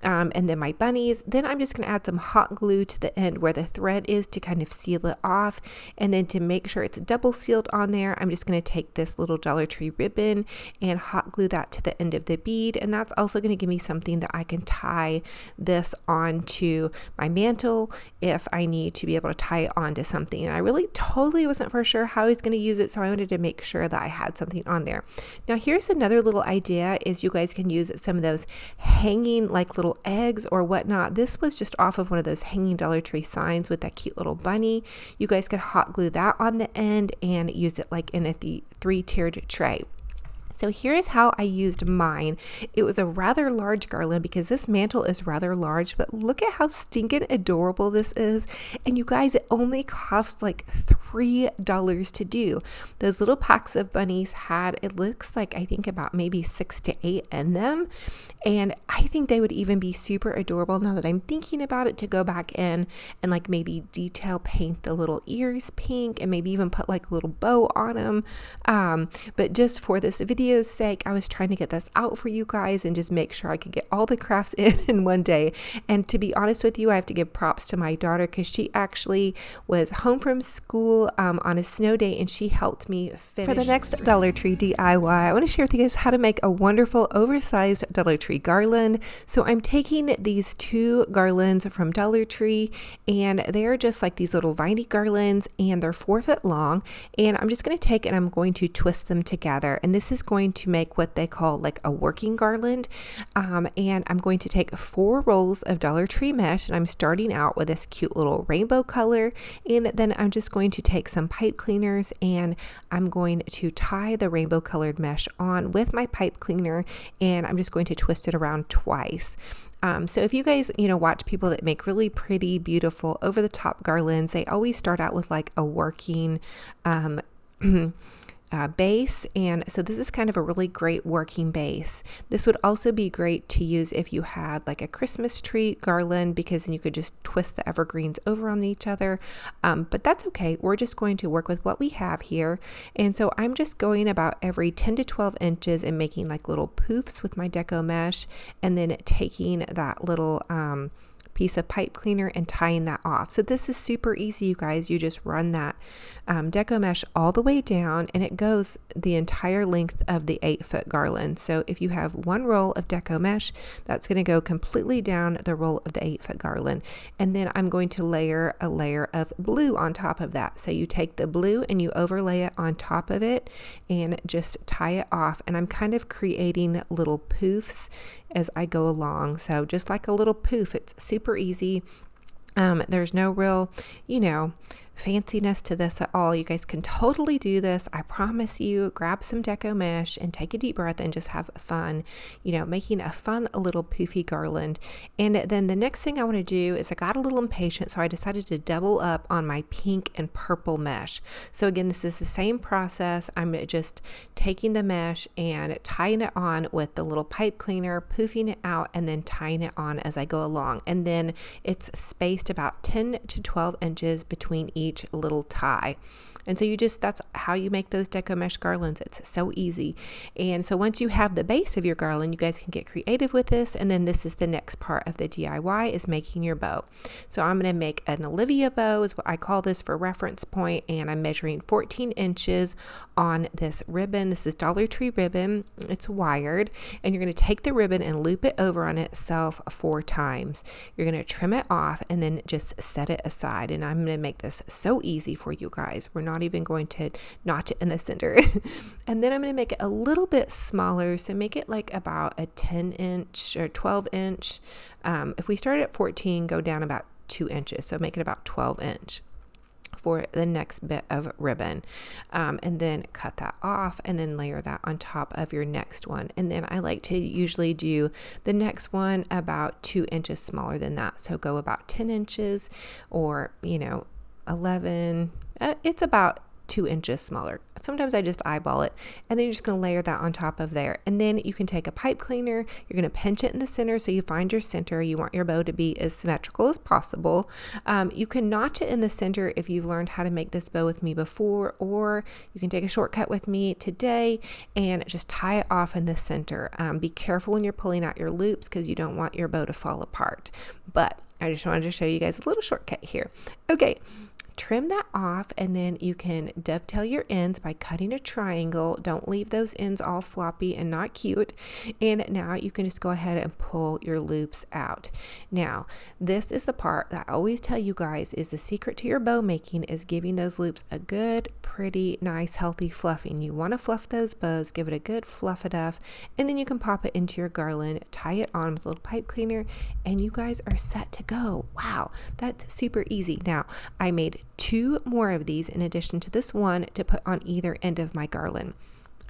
and then my bunnies, then I'm just going to add some hot glue to the end where the thread is to kind of seal it off. And then to make sure it's double sealed on there, I'm just going to take this little Dollar Tree ribbon and hot glue that to the end of the bead. And that's also going to give me something that I can tie this onto my mantle if I need to be able to tie it onto something. And I really totally wasn't for sure how I was going to use it, so I wanted to make sure that I had something on there. Now, here's another little idea: is you guys can use some of those hanging like little eggs or whatnot. This was just off of one of those hanging Dollar Tree signs with that cute little bunny. You guys could hot glue that on the end and use it like in a 3-tiered tray. So here's how I used mine. It was a rather large garland because this mantle is rather large, but look at how stinking adorable this is. And you guys, it only cost like $3 to do. Those little packs of bunnies had, it looks like, I think about maybe 6 to 8 in them. And I think they would even be super adorable now that I'm thinking about it, to go back in and like maybe detail paint the little ears pink and maybe even put like a little bow on them. But just for this video's sake, I was trying to get this out for you guys and just make sure I could get all the crafts in one day. And to be honest with you, I have to give props to my daughter because she actually was home from school on a snow day, and she helped me finish. For the next Dollar Tree DIY, I want to share with you guys how to make a wonderful oversized Dollar Tree garland. So I'm taking these 2 garlands from Dollar Tree, and they're just like these little viney garlands, and they're 4 foot long, and I'm just going to take and I'm going to twist them together, and this is going to make what they call like a working garland. And I'm going to take 4 rolls of Dollar Tree mesh, and I'm starting out with this cute little rainbow color, and then I'm just going to take some pipe cleaners and I'm going to tie the rainbow colored mesh on with my pipe cleaner, and I'm just going to twist it around twice. So if you guys, watch people that make really pretty, beautiful, over the top garlands, they always start out with like a working base, and so this is kind of a really great working base. This would also be great to use if you had like a Christmas tree garland, because then you could just twist the evergreens over on each other, but that's okay. We're just going to work with what we have here, and so I'm just going about every 10 to 12 inches and making like little poofs with my deco mesh, and then taking that little piece of pipe cleaner and tying that off. So this is super easy, you guys. You just run that deco mesh all the way down, and it goes the entire length of the 8-foot garland. So if you have 1 roll of deco mesh, that's going to go completely down the roll of the 8-foot garland. And then I'm going to layer a layer of blue on top of that. So you take the blue and you overlay it on top of it and just tie it off. And I'm kind of creating little poofs as I go along. So just like a little poof, it's super easy. There's no real, fanciness to this at all. You guys can totally do this. I promise you. Grab some deco mesh and take a deep breath and just have fun, making a fun little poofy garland. And then the next thing I want to do is, I got a little impatient, so I decided to double up on my pink and purple mesh. So again, this is the same process. I'm just taking the mesh and tying it on with the little pipe cleaner, poofing it out, and then tying it on as I go along. And then it's spaced about 10 to 12 inches between each each little tie. And so that's how you make those deco mesh garlands. It's so easy. And so once you have the base of your garland, you guys can get creative with this. And then this is the next part of the DIY, is making your bow. So I'm going to make an Olivia bow, is what I call this for reference point. And I'm measuring 14 inches on this ribbon. This is Dollar Tree ribbon. It's wired. And you're going to take the ribbon and loop it over on itself 4 times. You're going to trim it off and then just set it aside. And I'm going to make this so easy for you guys. We're not even going to notch it in the center. And then I'm going to make it a little bit smaller. So make it like about a 10 inch or 12 inch. If we start at 14, go down about 2 inches. So make it about 12 inch for the next bit of ribbon, and then cut that off and then layer that on top of your next one. And then I like to usually do the next one about 2 inches smaller than that. So go about 10 inches or 11. It's about 2 inches smaller. Sometimes I just eyeball it, and then you're just going to layer that on top of there. And then you can take a pipe cleaner, you're going to pinch it in the center so you find your center. You want your bow to be as symmetrical as possible. You can notch it in the center if you've learned how to make this bow with me before, or you can take a shortcut with me today and just tie it off in the center. Be careful when you're pulling out your loops because you don't want your bow to fall apart. But I just wanted to show you guys a little shortcut here. Okay. Trim that off, and then you can dovetail your ends by cutting a triangle. Don't leave those ends all floppy and not cute. And now you can just go ahead and pull your loops out. Now, this is the part that I always tell you guys is the secret to your bow making, is giving those loops a good, pretty, nice, healthy fluffing. You want to fluff those bows, give it a good fluff enough, and then you can pop it into your garland, tie it on with a little pipe cleaner, and you guys are set to go. Wow, that's super easy. Now, I made 2 more of these in addition to this one to put on either end of my garland.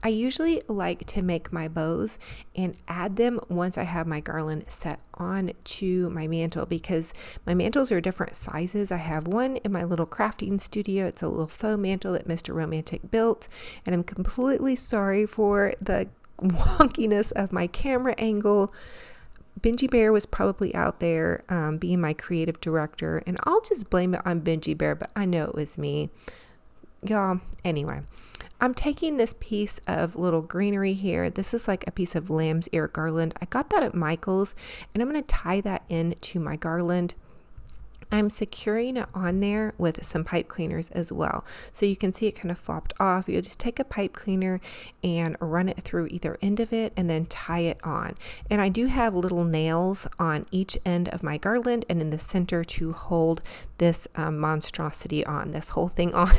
I usually like to make my bows and add them once I have my garland set on to my mantle, because my mantles are different sizes. I have one in my little crafting studio. It's a little faux mantle that Mr. Romantic built, and I'm completely sorry for the wonkiness of my camera angle. Benji Bear was probably out there being my creative director, and I'll just blame it on Benji Bear, but I know it was me. Y'all, anyway, I'm taking this piece of little greenery here. This is like a piece of lamb's ear garland. I got that at Michael's, and I'm going to tie that into my garland. I'm securing it on there with some pipe cleaners as well. So you can see it kind of flopped off. You'll just take a pipe cleaner and run it through either end of it and then tie it on. And I do have little nails on each end of my garland and in the center to hold this monstrosity on, this whole thing on.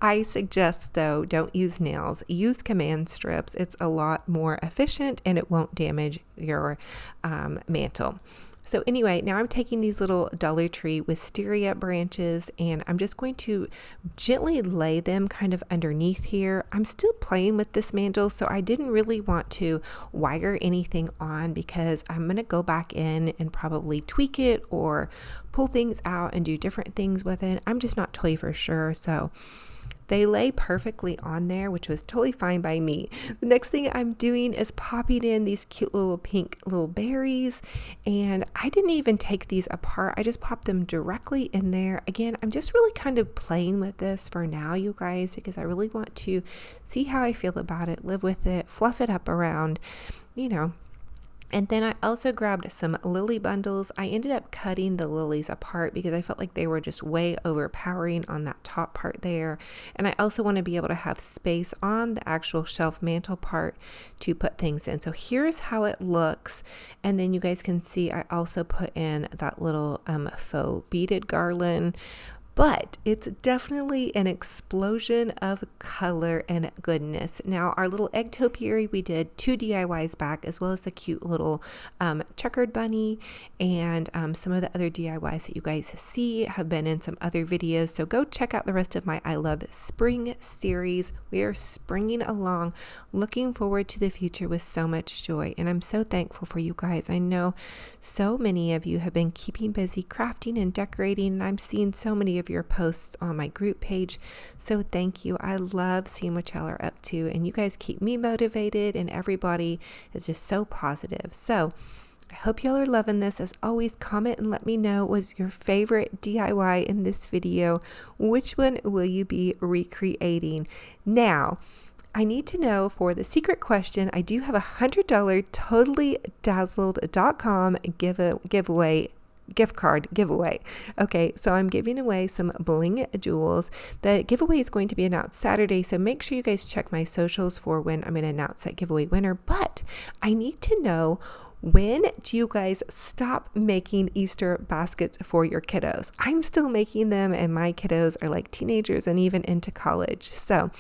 I suggest, though, don't use nails. Use command strips. It's a lot more efficient and it won't damage your mantle. So anyway, now I'm taking these little Dollar Tree wisteria branches and I'm just going to gently lay them kind of underneath here. I'm still playing with this mantle, so I didn't really want to wire anything on because I'm going to go back in and probably tweak it or pull things out and do different things with it. I'm just not totally for sure. So they lay perfectly on there, which was totally fine by me. The next thing I'm doing is popping in these cute little pink little berries, and I didn't even take these apart. I just popped them directly in there. Again, I'm just really kind of playing with this for now, you guys, because I really want to see how I feel about it, live with it, fluff it up around, And then I also grabbed some lily bundles. I ended up cutting the lilies apart because I felt like they were just way overpowering on that top part there. And I also want to be able to have space on the actual shelf mantle part to put things in. So here's how it looks. And then you guys can see I also put in that little faux beaded garland. But it's definitely an explosion of color and goodness. Now, our little Egg Topiary, we did 2 DIYs back, as well as the cute little checkered bunny, and some of the other DIYs that you guys see have been in some other videos. So go check out the rest of my I Love Spring series. We are springing along, looking forward to the future with so much joy. And I'm so thankful for you guys. I know so many of you have been keeping busy crafting and decorating, and I'm seeing so many of your posts on my group page. So thank you. I love seeing what y'all are up to, and you guys keep me motivated, and everybody is just so positive. So I I hope y'all are loving this. As always, comment and let me know, was your favorite DIY in this video? Which one will you be recreating? Now, I need to know for the secret question, I do have a $100 totallydazzled.com gift card giveaway. Okay, so I'm giving away some bling jewels. The giveaway is going to be announced Saturday, so make sure you guys check my socials for when I'm going to announce that giveaway winner. But I need to know, when do you guys stop making Easter baskets for your kiddos? I'm still making them, and my kiddos are like teenagers and even into college. So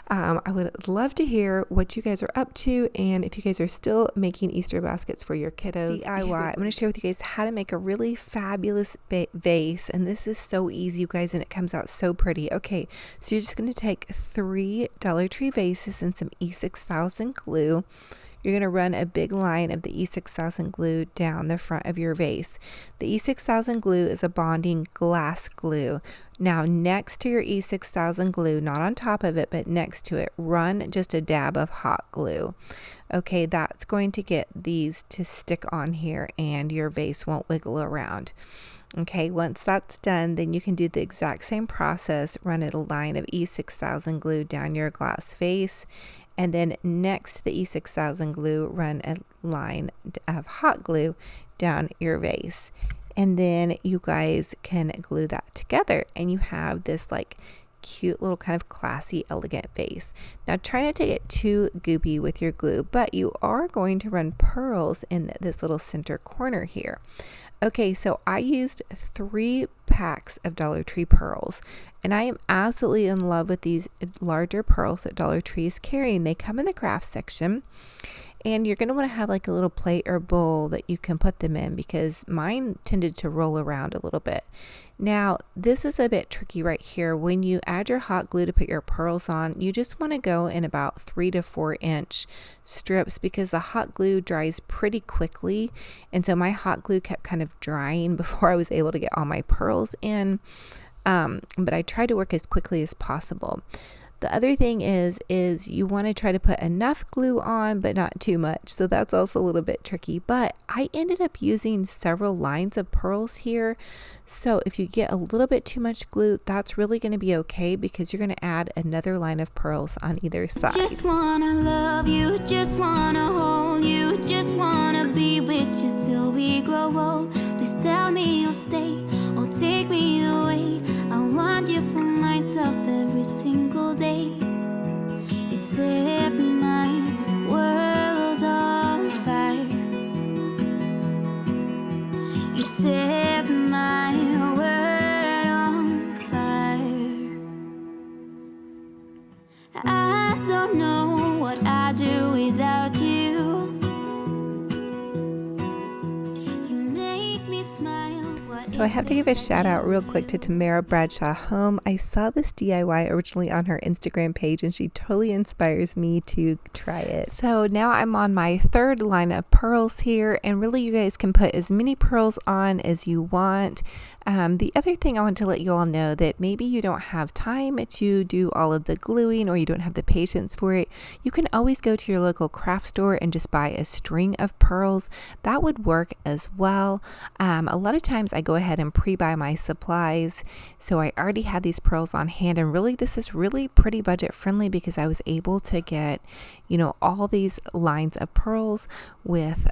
I would love to hear what you guys are up to, and if you guys are still making Easter baskets for your kiddos. DIY. I'm going to share with you guys how to make a really fabulous vase, and this is so easy, you guys, and it comes out so pretty. Okay, so you're just going to take 3 Dollar Tree vases and some E6000 glue. You're going to run a big line of the E6000 glue down the front of your vase. The E6000 glue is a bonding glass glue. Now, next to your E6000 glue, not on top of it, but next to it, run just a dab of hot glue. Okay, that's going to get these to stick on here and your vase won't wiggle around. Okay, once that's done, then you can do the exact same process. Run a line of E6000 glue down your glass vase. And then next to the E6000 glue, run a line of hot glue down your vase. And then you guys can glue that together, and you have this like cute little kind of classy, elegant vase. Now try not to get too goopy with your glue, but you are going to run pearls in this little center corner here. Okay, so I used 3 packs of Dollar Tree pearls, and I am absolutely in love with these larger pearls that Dollar Tree is carrying. They come in the craft section, and you're going to want to have like a little plate or bowl that you can put them in, because mine tended to roll around a little bit. Now, this is a bit tricky right here. When you add your hot glue to put your pearls on, you just want to go in about 3 to 4 inch strips, because the hot glue dries pretty quickly. And so my hot glue kept kind of drying before I was able to get all my pearls in. But I tried to work as quickly as possible. The other thing is you want to try to put enough glue on, but not too much. So that's also a little bit tricky, but I ended up using several lines of pearls here. So if you get a little bit too much glue, that's really going to be okay, because you're going to add another line of pearls on either side. Just wanna love you, just wanna hold you, just wanna be with you till we grow old. Please tell me you'll stay or take me away. I want you for myself every single day. You set my world on fire. You set my world on fire. I don't know what I'd do without you. You make me smile. So I have to give a shout out real quick to Tamara Bradshaw Home. I saw this DIY originally on her Instagram page, and she totally inspires me to try it. So now I'm on my 3rd line of pearls here, and really you guys can put as many pearls on as you want. The other thing I want to let you all know, that maybe you don't have time to do all of the gluing, or you don't have the patience for it, you can always go to your local craft store and just buy a string of pearls. That would work as well. A lot of times I go ahead and pre-buy my supplies, so I already had these pearls on hand, and really this is really pretty budget friendly, because I was able to get, you know, all these lines of pearls with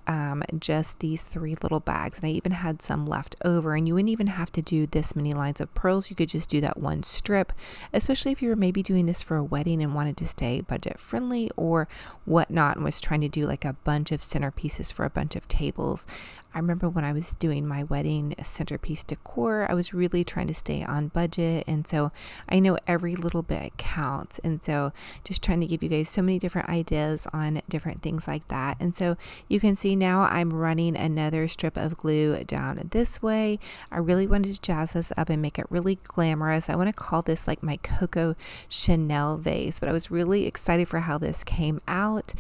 just these 3 little bags, and I even had some left over. And you wouldn't even have to do this many lines of pearls. You could just do that one strip, especially if you were maybe doing this for a wedding and wanted to stay budget friendly or whatnot, and was trying to do like a bunch of centerpieces for a bunch of tables. I remember when I was doing my wedding centerpiece decor, I was really trying to stay on budget, and so I know every little bit counts, and so just trying to give you guys so many different ideas on different things like that. And so you can see now I'm running another strip of glue down this way. I really wanted to jazz this up and make it really glamorous. I want to call this like my Coco Chanel vase, but I was really excited for how this came out.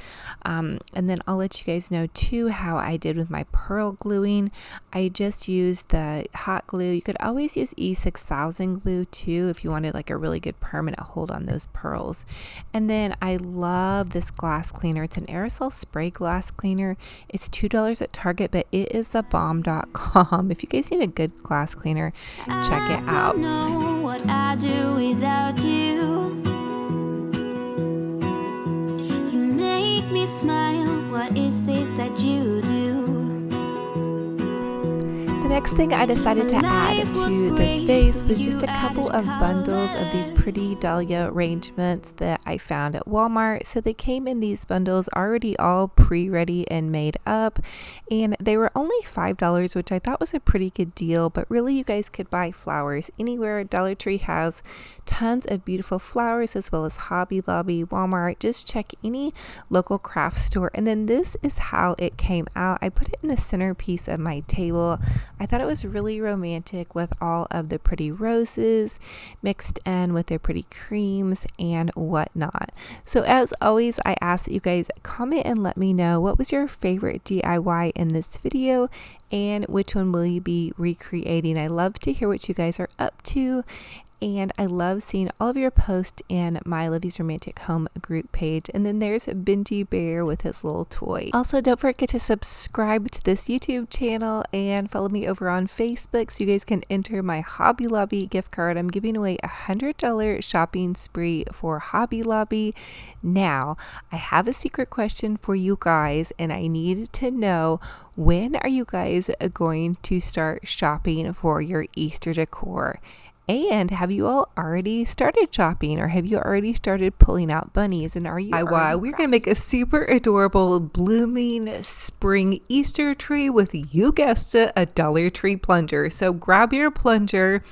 And then I'll let you guys know too how I did with my pearl gluing, I just used the hot glue. You could always use E6000 glue too if you wanted like a really good permanent hold on those pearls. And then I love this glass cleaner. It's an aerosol spray glass cleaner. It's $2 at Target, but it is the bomb.com. If you guys need a good glass cleaner, check it out. I don't know what I do without you. You make me smile. What is it that you do? The next thing I decided to add to this vase was just a couple of bundles of these pretty dahlia arrangements that I found at Walmart. So they came in these bundles already all pre-ready and made up, and they were only $5, which I thought was a pretty good deal. But really, you guys could buy flowers anywhere. Dollar Tree has tons of beautiful flowers, as well as Hobby Lobby, Walmart. Just check any local craft store. And then this is how it came out. I put it in the centerpiece of my table. I thought it was really romantic with all of the pretty roses mixed in with their pretty creams and whatnot. So as always, I ask that you guys comment and let me know what was your favorite DIY in this video and which one will you be recreating. I love to hear what you guys are up to. And I love seeing all of your posts in my Olivia's Romantic Home group page. And then there's Benji Bear with his little toy. Also, don't forget to subscribe to this YouTube channel and follow me over on Facebook so you guys can enter my Hobby Lobby gift card. I'm giving away a $100 shopping spree for Hobby Lobby. Now, I have a secret question for you guys, and I need to know, when are you guys going to start shopping for your Easter decor? And have you all already started shopping, or have you already started pulling out bunnies? And are you DIY? We're going to make a super adorable blooming spring Easter tree with, you guessed it, a Dollar Tree plunger. So grab your plunger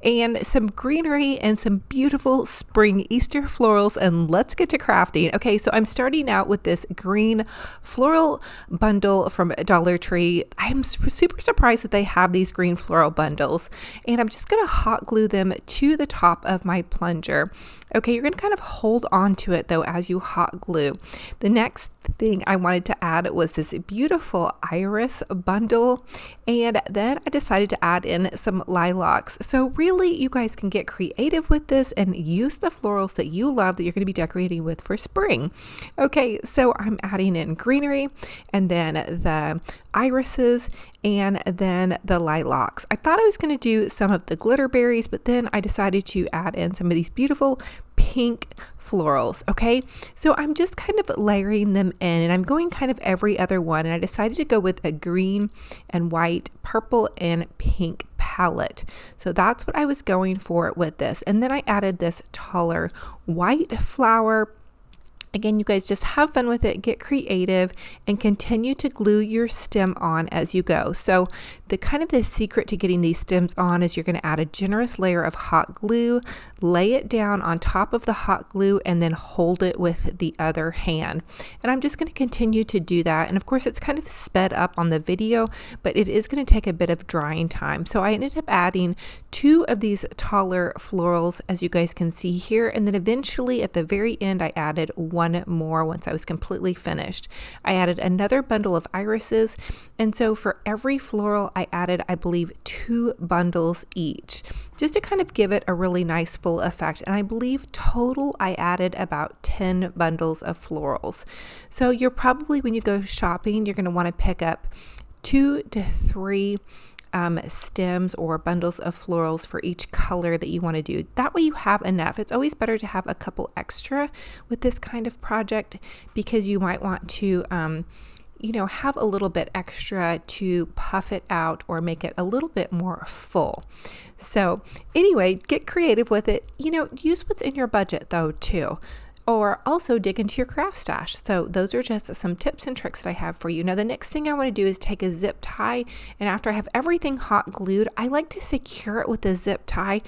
and some greenery and some beautiful spring Easter florals, and let's get to crafting. Okay, so I'm starting out with this green floral bundle from Dollar Tree. I'm super surprised that they have these green floral bundles, and I'm just going to hot glue them to the top of my plunger. Okay, you're going to kind of hold on to it though as you hot glue. The next thing I wanted to add was this beautiful iris bundle, and then I decided to add in some lilacs. So really, you guys can get creative with this and use the florals that you love that you're going to be decorating with for spring. Okay, so I'm adding in greenery, and then the irises, and then the lilacs. I thought I was going to do some of the glitter berries, but then I decided to add in some of these beautiful pink florals. Okay, so I'm just kind of layering them in, and I'm going kind of every other one, and I decided to go with a green and white, purple and pink palette. So that's what I was going for with this. And then I added this taller white flower. Again, you guys just have fun with it, get creative, and continue to glue your stem on as you go. So the secret to getting these stems on is you're going to add a generous layer of hot glue, lay it down on top of the hot glue, and then hold it with the other hand. And I'm just going to continue to do that. And of course, it's kind of sped up on the video, but it is going to take a bit of drying time. So I ended up adding 2 of these taller florals, as you guys can see here. And then eventually at the very end, I added one more once I was completely finished. I added another bundle of irises, and so for every floral I added, I believe, 2 bundles each, just to kind of give it a really nice full effect. And I believe total I added about 10 bundles of florals. So you're probably, when you go shopping, you're going to want to pick up 2 to 3 stems or bundles of florals for each color that you want to do. That way you have enough. It's always better to have a couple extra with this kind of project, because you might want to have a little bit extra to puff it out or make it a little bit more full. So anyway, get creative with it. Use what's in your budget though too. Or also dig into your craft stash. So those are just some tips and tricks that I have for you. Now, the next thing I want to do is take a zip tie, and after I have everything hot glued, I like to secure it with a zip tie,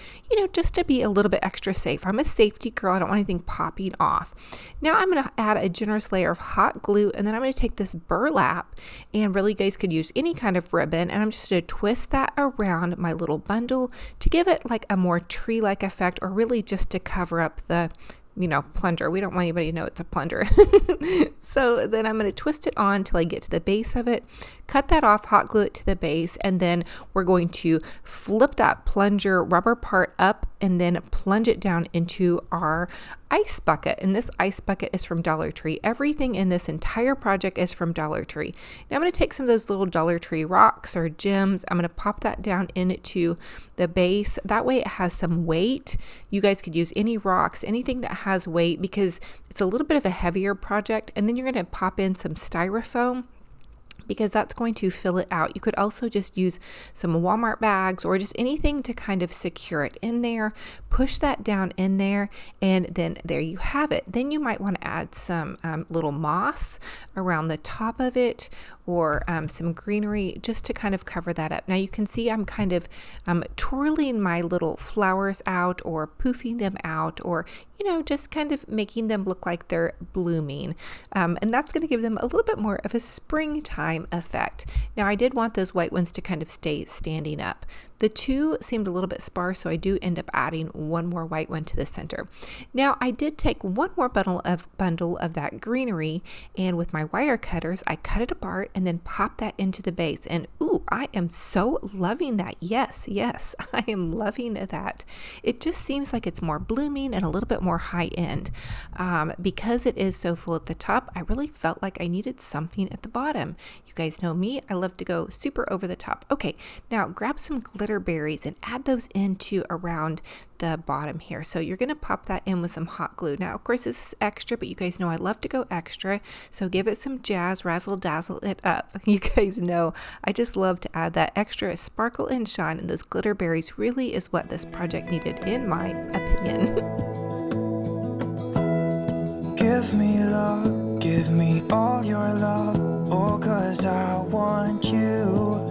just to be a little bit extra safe. I'm a safety girl. I don't want anything popping off. Now I'm going to add a generous layer of hot glue, and then I'm going to take this burlap, and really you guys could use any kind of ribbon, and I'm just going to twist that around my little bundle to give it like a more tree-like effect, or really just to cover up the plunger. We don't want anybody to know it's a plunger. So then I'm going to twist it on till I get to the base of it, cut that off, hot glue it to the base, and then we're going to flip that plunger rubber part up and then plunge it down into our ice bucket. And this ice bucket is from Dollar Tree. Everything in this entire project is from Dollar Tree. Now I'm going to take some of those little Dollar Tree rocks or gems. I'm going to pop that down into the base. That way it has some weight. You guys could use any rocks, anything that has weight, because it's a little bit of a heavier project. And then you're going to pop in some styrofoam, because that's going to fill it out. You could also just use some Walmart bags or just anything to kind of secure it in there. Push that down in there, and then there you have it. Then you might want to add some little moss around the top of it, or some greenery just to kind of cover that up. Now you can see I'm kind of twirling my little flowers out or poofing them out, or just kind of making them look like they're blooming. And that's going to give them a little bit more of a springtime effect. Now I did want those white ones to kind of stay standing up. The two seemed a little bit sparse, so I do end up adding one more white one to the center. Now I did take one more bundle of that greenery, and with my wire cutters I cut it apart and then pop that into the base. And ooh, I am so loving that. Yes, I am loving that. It just seems like it's more blooming and a little bit more high end. Because it is so full at the top, I really felt like I needed something at the bottom. You guys know me, I love to go super over the top. Okay, now grab some glitter berries and add those into around the bottom here. So you're going to pop that in with some hot glue. Now, of course, this is extra, but you guys know I love to go extra. So give it some jazz, razzle dazzle it up. You guys know I just love to add that extra sparkle and shine, and those glitter berries really is what this project needed, in my opinion. Give me love, give me all your love, oh, 'cause I want you.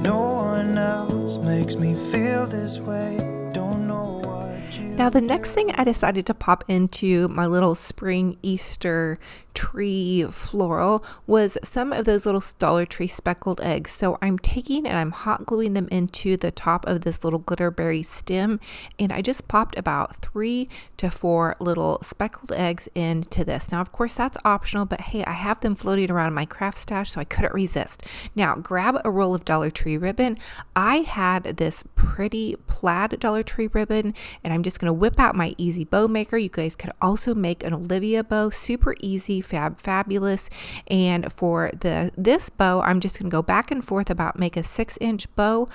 No one else makes me feel this way, don't know what you. Now the next thing I decided to pop into my little spring Easter tree floral was some of those little Dollar Tree speckled eggs. So I'm taking and I'm hot gluing them into the top of this little glitterberry stem, and I just popped about 3 to 4 little speckled eggs into this. Now of course that's optional, but hey, I have them floating around in my craft stash, so I couldn't resist. Now grab a roll of Dollar Tree ribbon. I had this pretty plaid Dollar Tree ribbon, and I'm just going to whip out my easy bow maker. You guys could also make an Olivia bow, super easy, fabulous. And for this bow, I'm just going to go back and forth about make a 6-inch bow.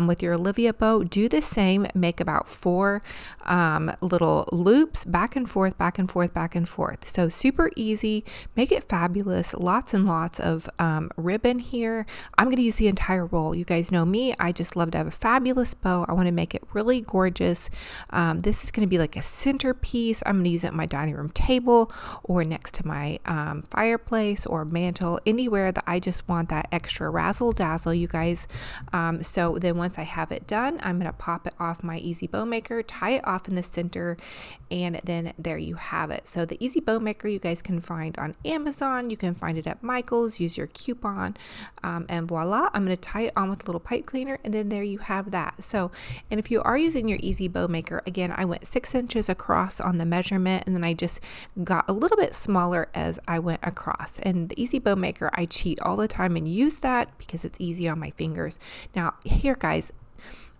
With your Olivia bow, do the same, make about 4 little loops back and forth, back and forth, back and forth. So super easy, make it fabulous. Lots and lots of ribbon here. I'm going to use the entire roll. You guys know me, I just love to have a fabulous bow. I want to make it really gorgeous. This is going to be like a centerpiece. I'm going to use it at my dining room table or next to my fireplace or mantle, anywhere that I just want that extra razzle dazzle, you guys. So then once I have it done, I'm going to pop it off my easy bow maker, tie it off in the center, and then there you have it. So the easy bow maker you guys can find on Amazon, you can find it at Michael's, use your coupon, and voila, I'm going to tie it on with a little pipe cleaner, and then there you have that. So, and if you are using your easy bow maker, again, I went 6 inches across on the measurement, and then I just got a little bit smaller as I went across. And the easy bow maker, I cheat all the time and use that because it's easy on my fingers. Now here guys,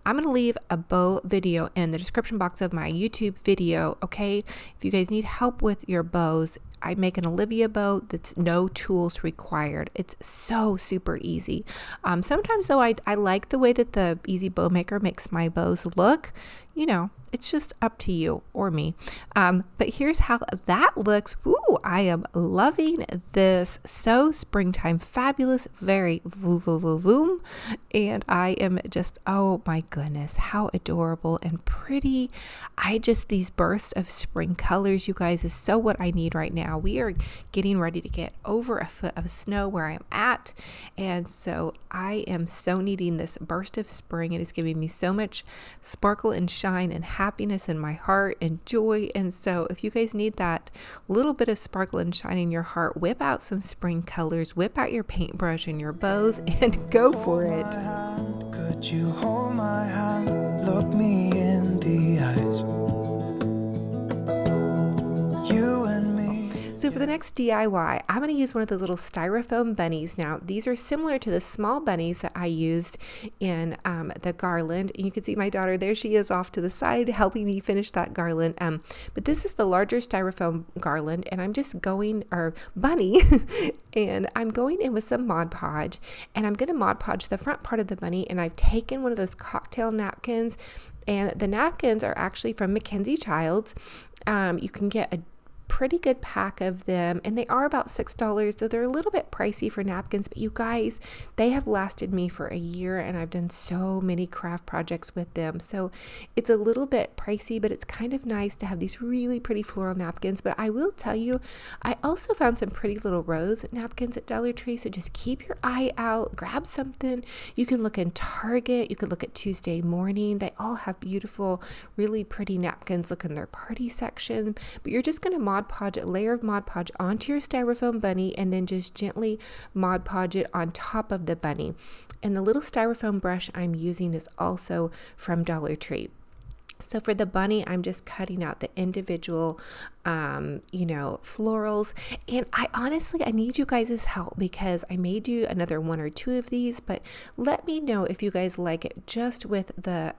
I'm going to leave a bow video in the description box of my YouTube video, okay? If you guys need help with your bows, I make an Olivia bow that's no tools required. It's so super easy. Sometimes though, I like the way that the easy bow maker makes my bows look. You know, it's just up to you or me. But here's how that looks. Ooh, I am loving this. So springtime fabulous, very voom. And I am just, oh my goodness, how adorable and pretty. These bursts of spring colors, you guys, is so what I need right now. We are getting ready to get over a foot of snow where I'm at. And so I am so needing this burst of spring. It is giving me so much sparkle and shine and happiness in my heart and joy. And so if you guys need that little bit of sparkle and shine in your heart, whip out some spring colors, whip out your paintbrush and your bows and go for it. Could you hold my hand, look me in the eyes? next DIY, I'm going to use one of those little styrofoam bunnies. Now, these are similar to the small bunnies that I used in the garland. And you can see my daughter there. She is off to the side helping me finish that garland. But this is the larger styrofoam garland, and I'm just going, or bunny, and I'm going in with some Mod Podge, and I'm going to Mod Podge the front part of the bunny, and I've taken one of those cocktail napkins, and the napkins are actually from Mackenzie Childs. You can get a pretty good pack of them, and they are about $6, though they're a little bit pricey for napkins, but you guys, they have lasted me for a year, and I've done so many craft projects with them. So it's a little bit pricey, but it's kind of nice to have these really pretty floral napkins. But I will tell you, I also found some pretty little rose napkins at Dollar Tree, so just keep your eye out, grab something. You can look in Target, you could look at Tuesday Morning. They all have beautiful, really pretty napkins. Look in their party section, but you're just going to Mod Podge, a layer of Mod Podge onto your styrofoam bunny, and then just gently Mod Podge it on top of the bunny. And the little styrofoam brush I'm using is also from Dollar Tree. So for the bunny, I'm just cutting out the individual, florals. And I need you guys' help, because I may do another 1 or 2 of these, but let me know if you guys like it just with the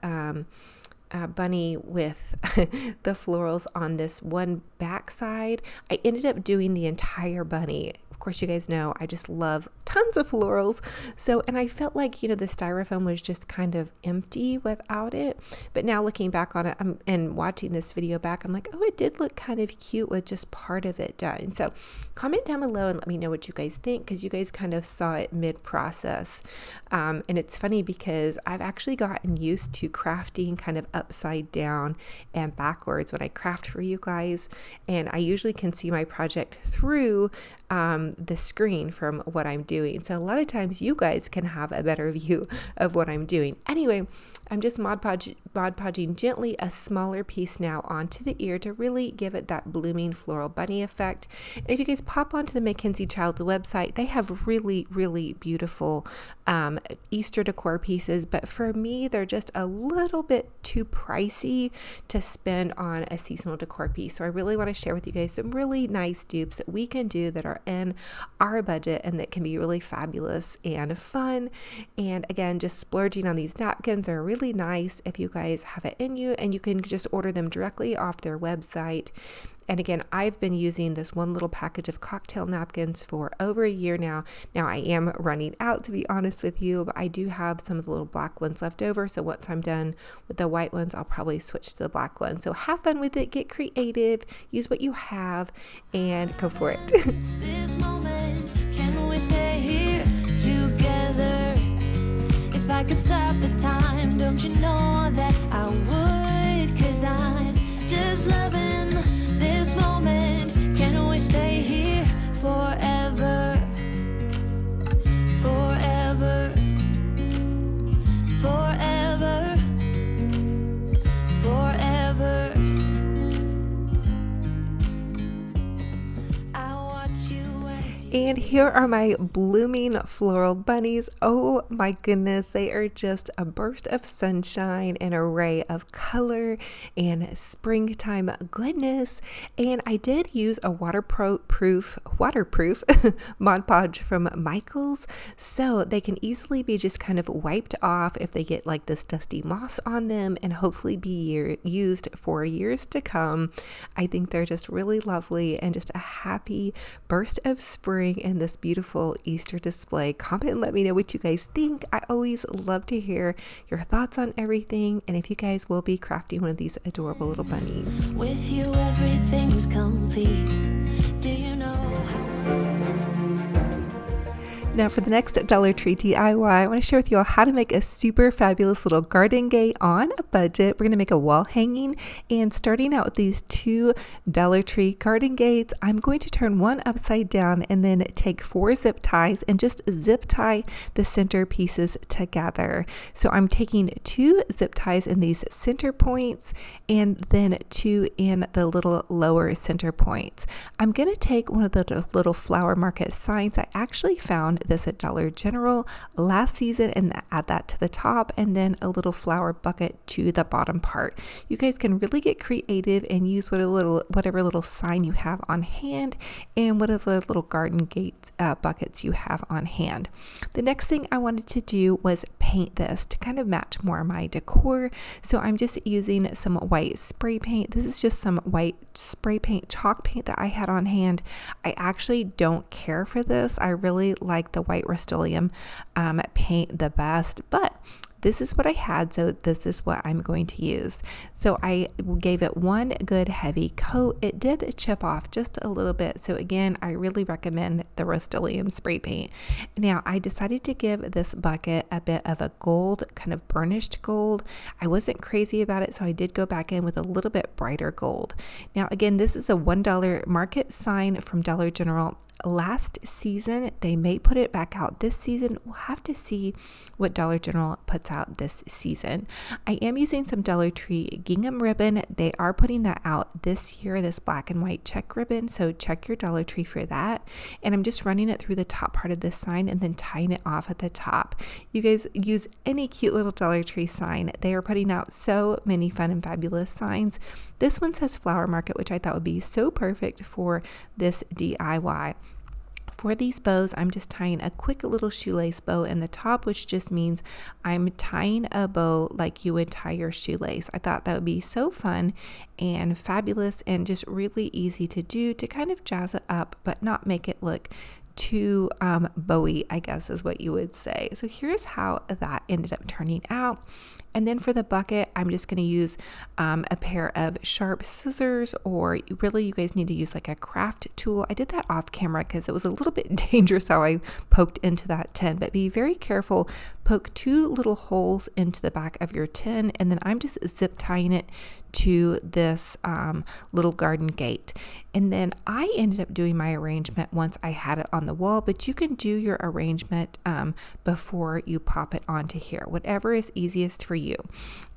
bunny with the florals on this one back side. I ended up doing the entire bunny. Of course, you guys know I just love tons of florals. So, and I felt like, the styrofoam was just kind of empty without it. But now looking back on it and watching this video back, I'm like, oh, it did look kind of cute with just part of it done. So comment down below and let me know what you guys think, because you guys kind of saw it mid-process. And it's funny because I've actually gotten used to crafting kind of upside down and backwards when I craft for you guys. And I usually can see my project through the screen from what I'm doing. So a lot of times you guys can have a better view of what I'm doing. Anyway, I'm just Mod Podging gently a smaller piece now onto the ear to really give it that blooming floral bunny effect. And if you guys pop onto the Mackenzie Childs website, they have really, really beautiful Easter decor pieces, but for me, they're just a little bit too pricey to spend on a seasonal decor piece. So I really want to share with you guys some really nice dupes that we can do that are in our budget and that can be really fabulous and fun. And again, just splurging on these napkins are really nice if you guys have it in you, and you can just order them directly off their website. And again, I've been using this one little package of cocktail napkins for over a year now. Now I am running out, to be honest with you, but I do have some of the little black ones left over. So once I'm done with the white ones, I'll probably switch to the black one. So have fun with it, get creative, use what you have, and go for it. This moment, can we stay here together? If I could stop the time, don't you know that I would? 'Cause I'm just loving this moment. Can we stay here forever? Forever. Forever. Forever. I watch you as you And here are my blooming floral bunnies. Oh my goodness, they are just a burst of sunshine, an array of color and springtime goodness. And I did use a waterproof Mod Podge from Michaels, so they can easily be just kind of wiped off if they get like this dusty moss on them, and hopefully be used for years to come. I think they're just really lovely and just a happy burst of spring in this beautiful Easter display. Comment and let me know what you guys think. I always love to hear your thoughts on everything, and if you guys will be crafting one of these adorable little bunnies. with you, everything's complete. Do you know how Now for the next Dollar Tree DIY, I want to share with you all how to make a super fabulous little garden gate on a budget. We're going to make a wall hanging, and starting out with these 2 Dollar Tree garden gates, I'm going to turn one upside down and then take 4 zip ties and just zip tie the center pieces together. So I'm taking 2 zip ties in these center points and then 2 in the little lower center points. I'm going to take one of the little flower market signs I actually found this at Dollar General last season and add that to the top, and then a little flower bucket to the bottom part. You guys can really get creative and use whatever little sign you have on hand and whatever little garden gate buckets you have on hand. The next thing I wanted to do was paint this to kind of match more of my decor. So I'm just using some white spray paint. This is just some white spray paint, chalk paint that I had on hand. I actually don't care for this. I really like the white Rust-Oleum paint the best, but this is what I had, so this is what I'm going to use. So I gave it one good heavy coat. It did chip off just a little bit. So again, I really recommend the Rust-Oleum spray paint. Now I decided to give this bucket a bit of a gold, kind of burnished gold. I wasn't crazy about it, so I did go back in with a little bit brighter gold. Now again, this is a $1 market sign from Dollar General. Last season, they may put it back out this season. We'll have to see what Dollar General puts out this season. I am using some Dollar Tree gingham ribbon. They are putting that out this year, this black and white check ribbon. So check your Dollar Tree for that. And I'm just running it through the top part of this sign and then tying it off at the top. You guys use any cute little Dollar Tree sign. They are putting out so many fun and fabulous signs. This one says Flower Market, which I thought would be so perfect for this DIY. For these bows, I'm just tying a quick little shoelace bow in the top, which just means I'm tying a bow like you would tie your shoelace. I thought that would be so fun and fabulous and just really easy to do to kind of jazz it up, but not make it look too bowy, I guess is what you would say. So here's how that ended up turning out. And then for the bucket, I'm just going to use a pair of sharp scissors, or really you guys need to use like a craft tool. I did that off camera because it was a little bit dangerous how I poked into that tin, but be very careful. Poke 2 little holes into the back of your tin, and then I'm just zip tying it to this little garden gate. And then I ended up doing my arrangement once I had it on the wall, but you can do your arrangement before you pop it onto here, whatever is easiest for you.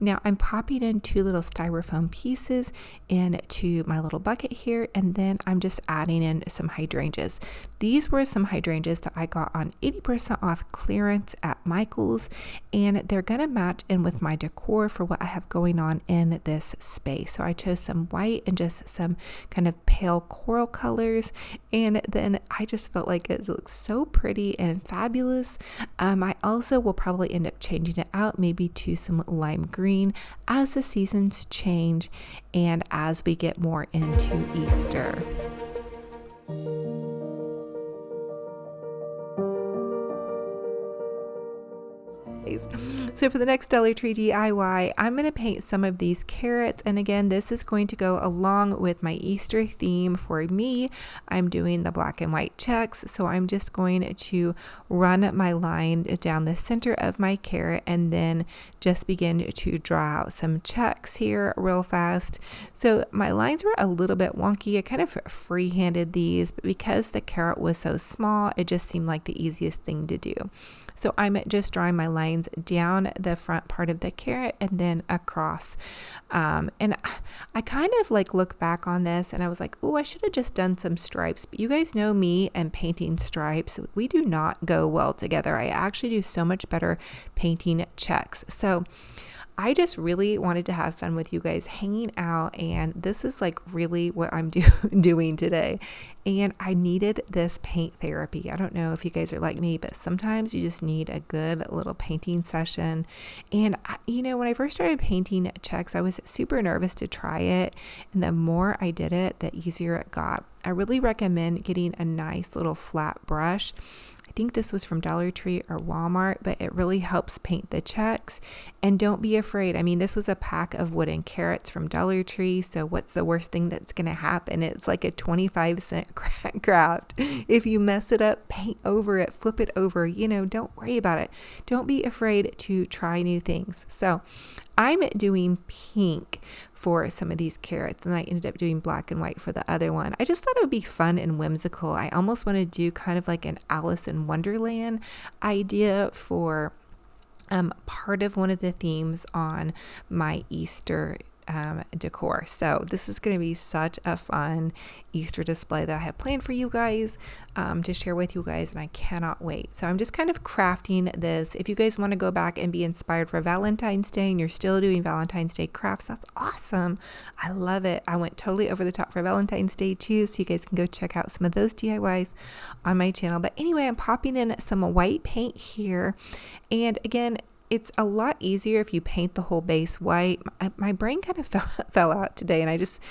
Now I'm popping in 2 little styrofoam pieces into my little bucket here, and then I'm just adding in some hydrangeas. These were some hydrangeas that I got on 80% off clearance at Michael's, and they're gonna match in with my decor for what I have going on in this space. So I chose some white and just some kind of pale coral colors, and then I just felt like it looks so pretty and fabulous. I also will probably end up changing it out maybe to some lime green as the seasons change and as we get more into Easter. So for the next Dollar Tree DIY, I'm going to paint some of these carrots, and again, this is going to go along with my Easter theme. For me, I'm doing the black and white checks, so I'm just going to run my line down the center of my carrot and then just begin to draw out some checks here real fast. So my lines were a little bit wonky. I kind of free-handed these, but because the carrot was so small, it just seemed like the easiest thing to do. So I'm just drawing my lines down the front part of the carrot and then across. And I kind of like look back on this and I was like, oh, I should have just done some stripes. But you guys know me and painting stripes. We do not go well together. I actually do so much better painting checks. So I just really wanted to have fun with you guys hanging out, and this is like really what I'm doing today. And I needed this paint therapy. I don't know if you guys are like me, but sometimes you just need a good little painting session. And when I first started painting checks, I was super nervous to try it, and the more I did it, the easier it got. I really recommend getting a nice little flat brush. I think this was from Dollar Tree or Walmart, but it really helps paint the checks. And don't be afraid. I mean, this was a pack of wooden carrots from Dollar Tree, so what's the worst thing that's going to happen? It's like a 25-cent craft. If you mess it up, paint over it, flip it over, don't worry about it. Don't be afraid to try new things. So I'm doing pink for some of these carrots, and I ended up doing black and white for the other one. I just thought it would be fun and whimsical. I almost want to do kind of like an Alice in Wonderland idea for part of one of the themes on my Easter decor. So this is going to be such a fun Easter display that I have planned for you guys to share with you guys, and I cannot wait. So I'm just kind of crafting this. If you guys want to go back and be inspired for Valentine's Day and you're still doing Valentine's Day crafts, that's awesome. I love it. I went totally over the top for Valentine's Day too, so you guys can go check out some of those DIYs on my channel. But anyway, I'm popping in some white paint here, and again, it's a lot easier if you paint the whole base white. My brain kind of fell out today, and I just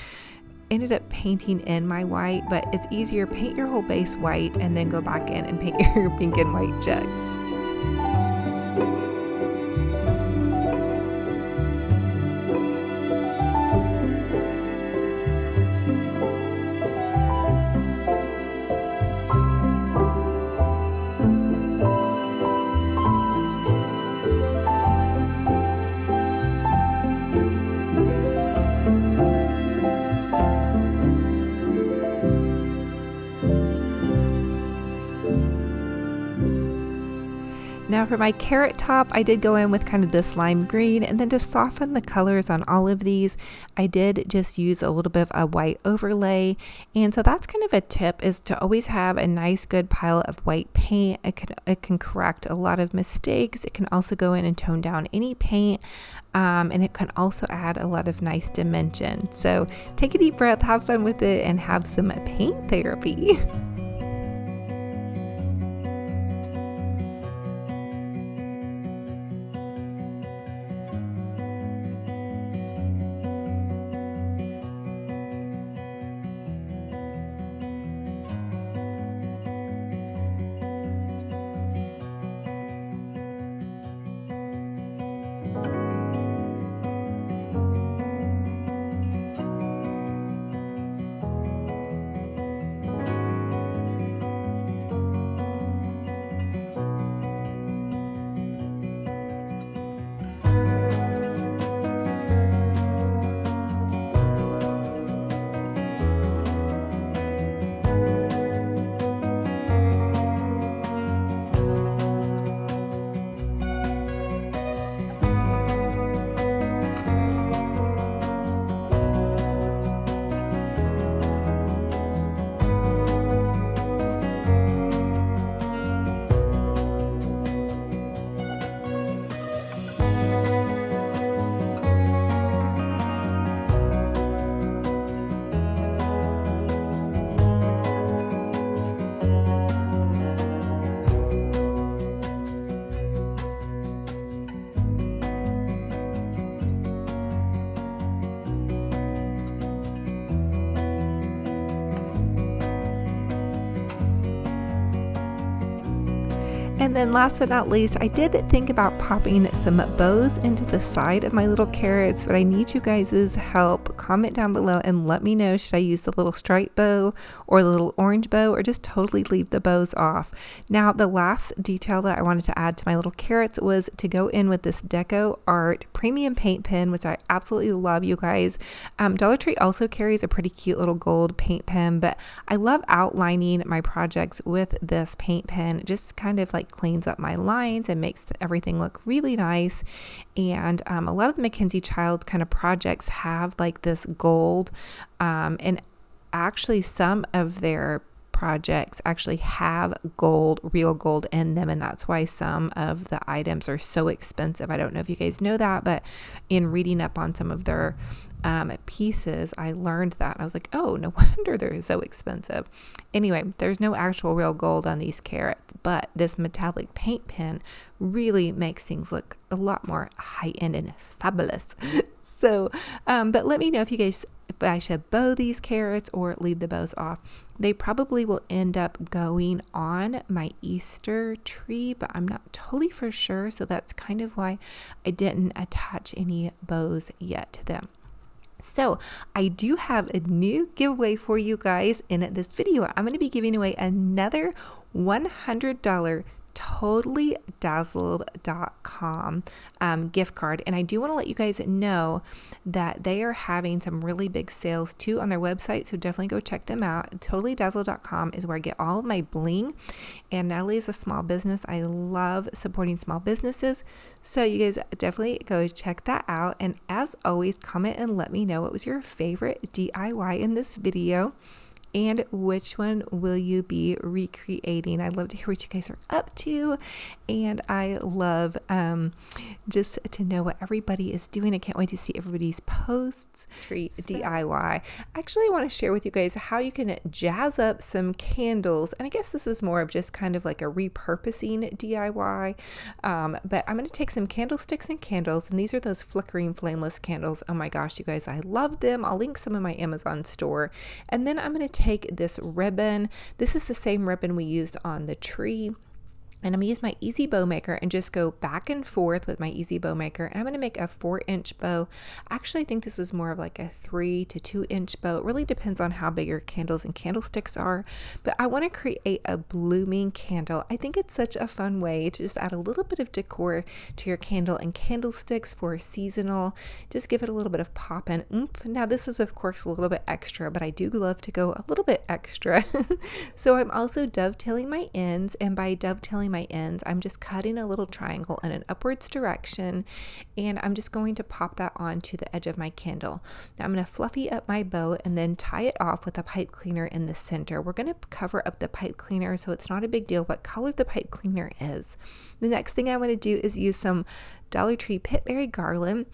ended up painting in my white, but it's easier. Paint your whole base white and then go back in and paint your pink and white jugs. Now for my carrot top, I did go in with kind of this lime green, and then to soften the colors on all of these, I did just use a little bit of a white overlay. And so that's kind of a tip, is to always have a nice good pile of white paint. It can correct a lot of mistakes. It can also go in and tone down any paint, and it can also add a lot of nice dimension. So take a deep breath, have fun with it, and have some paint therapy. And then last but not least, I did think about popping some bows into the side of my little carrots, but I need you guys' help. Comment down below and let me know, should I use the little stripe bow or the little orange bow, or just totally leave the bows off? Now, the last detail that I wanted to add to my little carrots was to go in with this DECOR premium paint pen, which I absolutely love, you guys. Dollar Tree also carries a pretty cute little gold paint pen, but I love outlining my projects with this paint pen. It just kind of like cleans up my lines and makes everything look really nice. And a lot of the Mackenzie Child kind of projects have like this gold, and actually some of their projects actually have gold, real gold in them, and that's why some of the items are so expensive. I don't know if you guys know that, but in reading up on some of their pieces, I learned that. I was like, oh, no wonder they're so expensive. Anyway, there's no actual real gold on these carrots, but this metallic paint pen really makes things look a lot more high-end and fabulous. So, but let me know if you guys, if I should bow these carrots or leave the bows off. They probably will end up going on my Easter tree, but I'm not totally for sure. So that's kind of why I didn't attach any bows yet to them. So I do have a new giveaway for you guys in this video. I'm going to be giving away another $100 totallydazzled.com gift card. And I do want to let you guys know that they are having some really big sales too on their website. So definitely go check them out. Totallydazzled.com is where I get all of my bling. And Natalie is a small business. I love supporting small businesses. So you guys definitely go check that out. And as always, comment and let me know what was your favorite DIY in this video. And which one will you be recreating? I'd love to hear what you guys are up to. And I love just to know what everybody is doing. I can't wait to see everybody's posts. DIY. Actually, I want to share with you guys how you can jazz up some candles. And I guess this is more of just kind of like a repurposing DIY. But I'm going to take some candlesticks and candles. And these are those flickering flameless candles. Oh my gosh, you guys, I love them. I'll link some in my Amazon store. And then I'm going to take this ribbon. This is the same ribbon we used on the tree. And I'm going to use my Easy Bow Maker and just go back and forth with my Easy Bow Maker. And I'm going to make a 4-inch bow. Actually, I think this was more of like a 3 to 2-inch bow. It really depends on how big your candles and candlesticks are. But I want to create a blooming candle. I think it's such a fun way to just add a little bit of decor to your candle and candlesticks for seasonal. Just give it a little bit of pop and oomph. Now, this is, of course, a little bit extra, but I do love to go a little bit extra. So I'm also dovetailing my ends. And by dovetailing my ends, I'm just cutting a little triangle in an upwards direction, and I'm just going to pop that onto the edge of my candle. Now I'm going to fluffy up my bow and then tie it off with a pipe cleaner in the center. We're going to cover up the pipe cleaner, so it's not a big deal what color the pipe cleaner is. The next thing I want to do is use some Dollar Tree Pitberry Garland.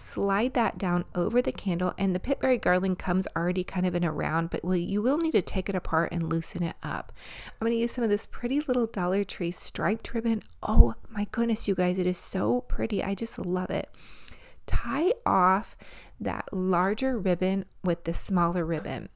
Slide that down over the candle, and the Pitberry Garland comes already kind of in a round, but you will need to take it apart and loosen it up. I'm going to use some of this pretty little Dollar Tree striped ribbon. Oh my goodness, you guys, it is so pretty. I just love it. Tie off that larger ribbon with the smaller ribbon.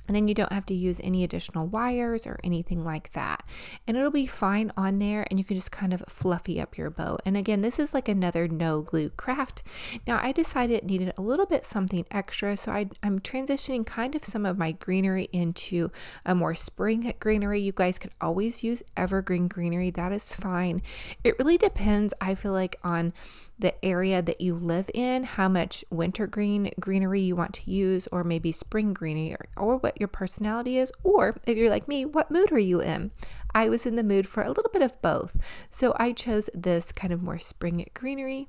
And then you don't have to use any additional wires or anything like that. And it'll be fine on there, and you can just kind of fluffy up your bow. And again, this is like another no glue craft. Now I decided it needed a little bit something extra, so I'm transitioning kind of some of my greenery into a more spring greenery. You guys could always use evergreen greenery. That is fine. It really depends, I feel like, on the area that you live in, how much winter greenery you want to use, or maybe spring greenery, or what your personality is, or if you're like me, what mood are you in? I was in the mood for a little bit of both, so I chose this kind of more spring greenery.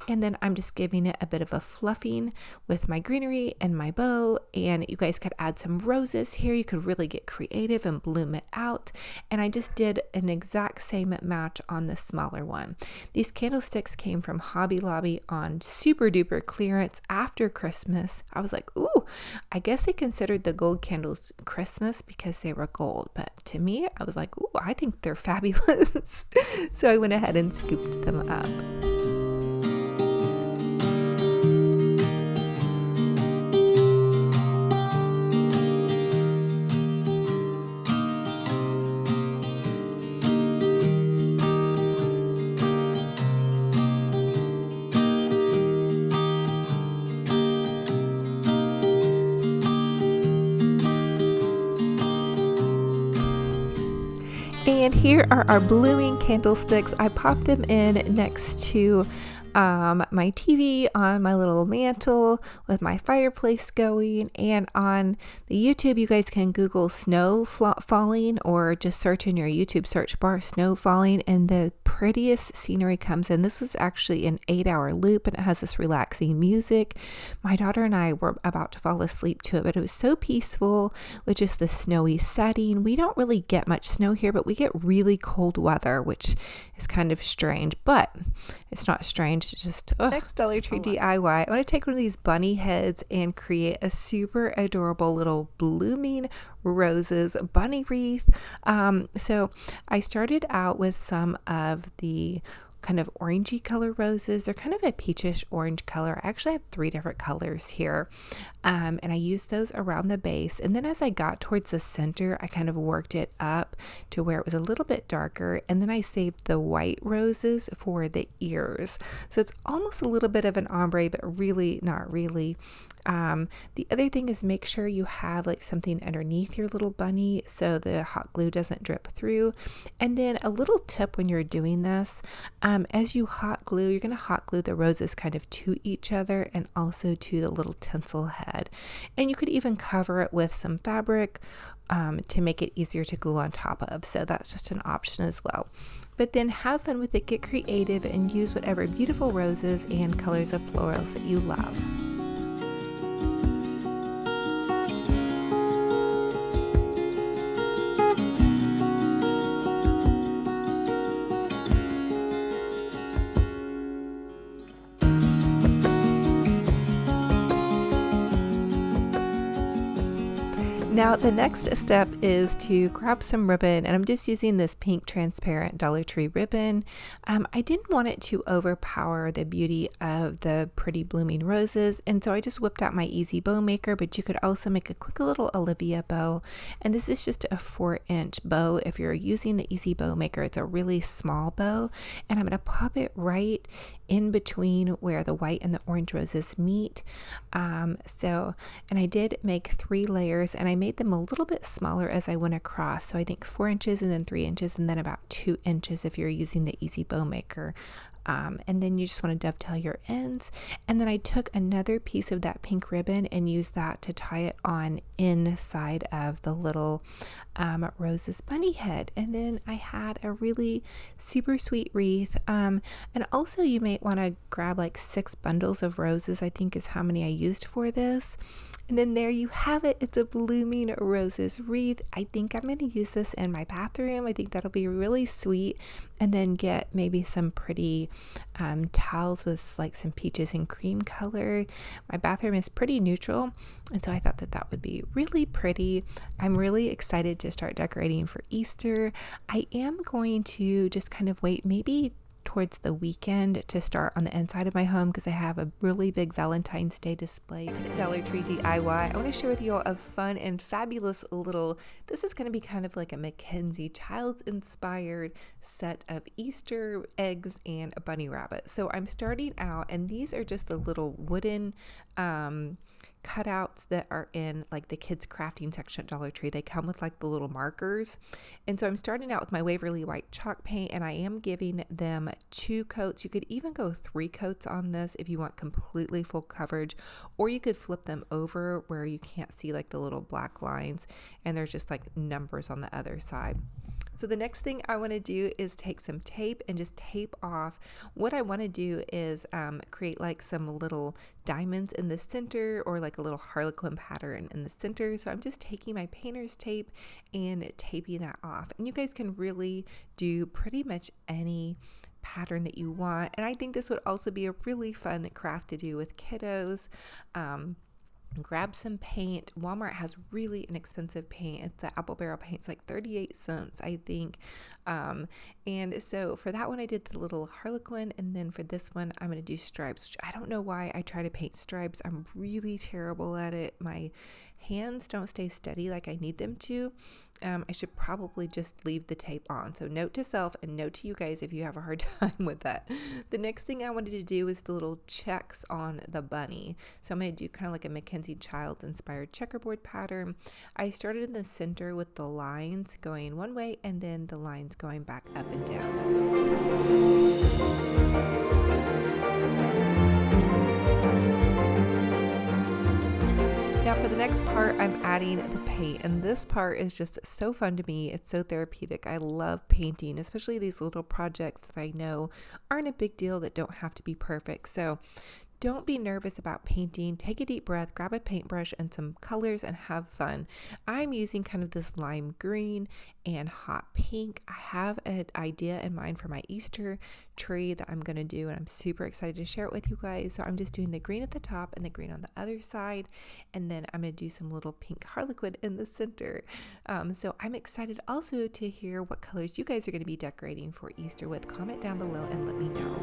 And then I'm just giving it a bit of a fluffing with my greenery and my bow. And you guys could add some roses here. You could really get creative and bloom it out. And I just did an exact same match on the smaller one. These candlesticks came from Hobby Lobby on super duper clearance after Christmas. I was like, ooh, I guess they considered the gold candles Christmas because they were gold. But to me, I was like, ooh, I think they're fabulous. So I went ahead and scooped them up. And here are our blooming candlesticks. I popped them in next to my TV on my little mantle with my fireplace going. And on the YouTube, you guys can Google snow falling, or just search in your YouTube search bar snow falling, and the prettiest scenery comes in. This was actually an 8-hour loop, and it has this relaxing music. My daughter and I were about to fall asleep to it, but it was so peaceful with just the snowy setting. We don't really get much snow here, but we get really cold weather, which is kind of strange, but it's not strange. It's just next Dollar Tree DIY. I want to take one of these bunny heads and create a super adorable little blooming roses bunny wreath. So I started out with some of the kind of orangey color roses. They're kind of a peachish orange color. I actually have 3 different colors here. And I used those around the base. And then as I got towards the center, I kind of worked it up to where it was a little bit darker. And then I saved the white roses for the ears. So it's almost a little bit of an ombre, but really not really. The other thing is make sure you have like something underneath your little bunny so the hot glue doesn't drip through. And then a little tip when you're doing this, as you hot glue, you're going to hot glue the roses kind of to each other and also to the little tinsel head. And you could even cover it with some fabric to make it easier to glue on top of. So that's just an option as well. But then have fun with it, get creative, and use whatever beautiful roses and colors of florals that you love. Now the next step is to grab some ribbon, and I'm just using this pink transparent Dollar Tree ribbon. I didn't want it to overpower the beauty of the pretty blooming roses, and so I just whipped out my easy bow maker, but you could also make a quick little Olivia bow, and this is just a 4-inch bow. If you're using the easy bow maker, it's a really small bow, and I'm going to pop it right in between where the white and the orange roses meet. And I did make 3 layers, and I made them a little bit smaller as I went across. So I think 4 inches and then 3 inches and then about 2 inches if you're using the easy bow maker. And then you just want to dovetail your ends. And then I took another piece of that pink ribbon and used that to tie it on inside of the little roses bunny head. And then I had a really super sweet wreath. And also you might want to grab like 6 bundles of roses, I think is how many I used for this. And then there you have it. It's a blooming roses wreath. I think I'm going to use this in my bathroom. I think that'll be really sweet. And then get maybe some pretty towels with like some peaches and cream color. My bathroom is pretty neutral, and so I thought that that would be really pretty. I'm really excited to start decorating for Easter. I am going to just kind of wait maybe towards the weekend to start on the inside of my home because I have a really big Valentine's Day display. Dollar Tree DIY. I want to share with you all a fun and fabulous little, this is going to be kind of like a Mackenzie Childs inspired set of Easter eggs and a bunny rabbit. So I'm starting out, and these are just the little wooden cutouts that are in like the kids crafting section at Dollar Tree. They come with like the little markers, and so I'm starting out with my Waverly white chalk paint, and I am giving them 2 coats. You could even go 3 coats on this if you want completely full coverage, or you could flip them over where you can't see like the little black lines and there's just like numbers on the other side. So the next thing I want to do is take some tape and just tape off. What I want to do is create like some little diamonds in the center, or like a little harlequin pattern in the center. So I'm just taking my painter's tape and taping that off. And you guys can really do pretty much any pattern that you want. And I think this would also be a really fun craft to do with kiddos. Grab some paint. Walmart has really inexpensive paint. It's the apple barrel paint. It's like 38 cents, I think. And so for that one, I did the little harlequin. And then for this one, I'm going to do stripes, which I don't know why I try to paint stripes. I'm really terrible at it. My hands don't stay steady like I need them to. I should probably just leave the tape on. So note to self and note to you guys if you have a hard time with that. The next thing I wanted to do is the little checks on the bunny. So I'm going to do kind of like a Mackenzie Childs inspired checkerboard pattern. I started in the center with the lines going one way and then the lines going back up and down. Now for the next part, I'm adding the paint, and this part is just so fun to me. It's so therapeutic. I love painting, especially these little projects that I know aren't a big deal, that don't have to be perfect. So don't be nervous about painting. Take a deep breath, grab a paintbrush and some colors and have fun. I'm using kind of this lime green and hot pink. I have an idea in mind for my Easter tree that I'm going to do, and I'm super excited to share it with you guys. So I'm just doing the green at the top and the green on the other side, and then I'm going to do some little pink harlequin in the center. So I'm excited also to hear what colors you guys are going to be decorating for Easter with. Comment down below and let me know.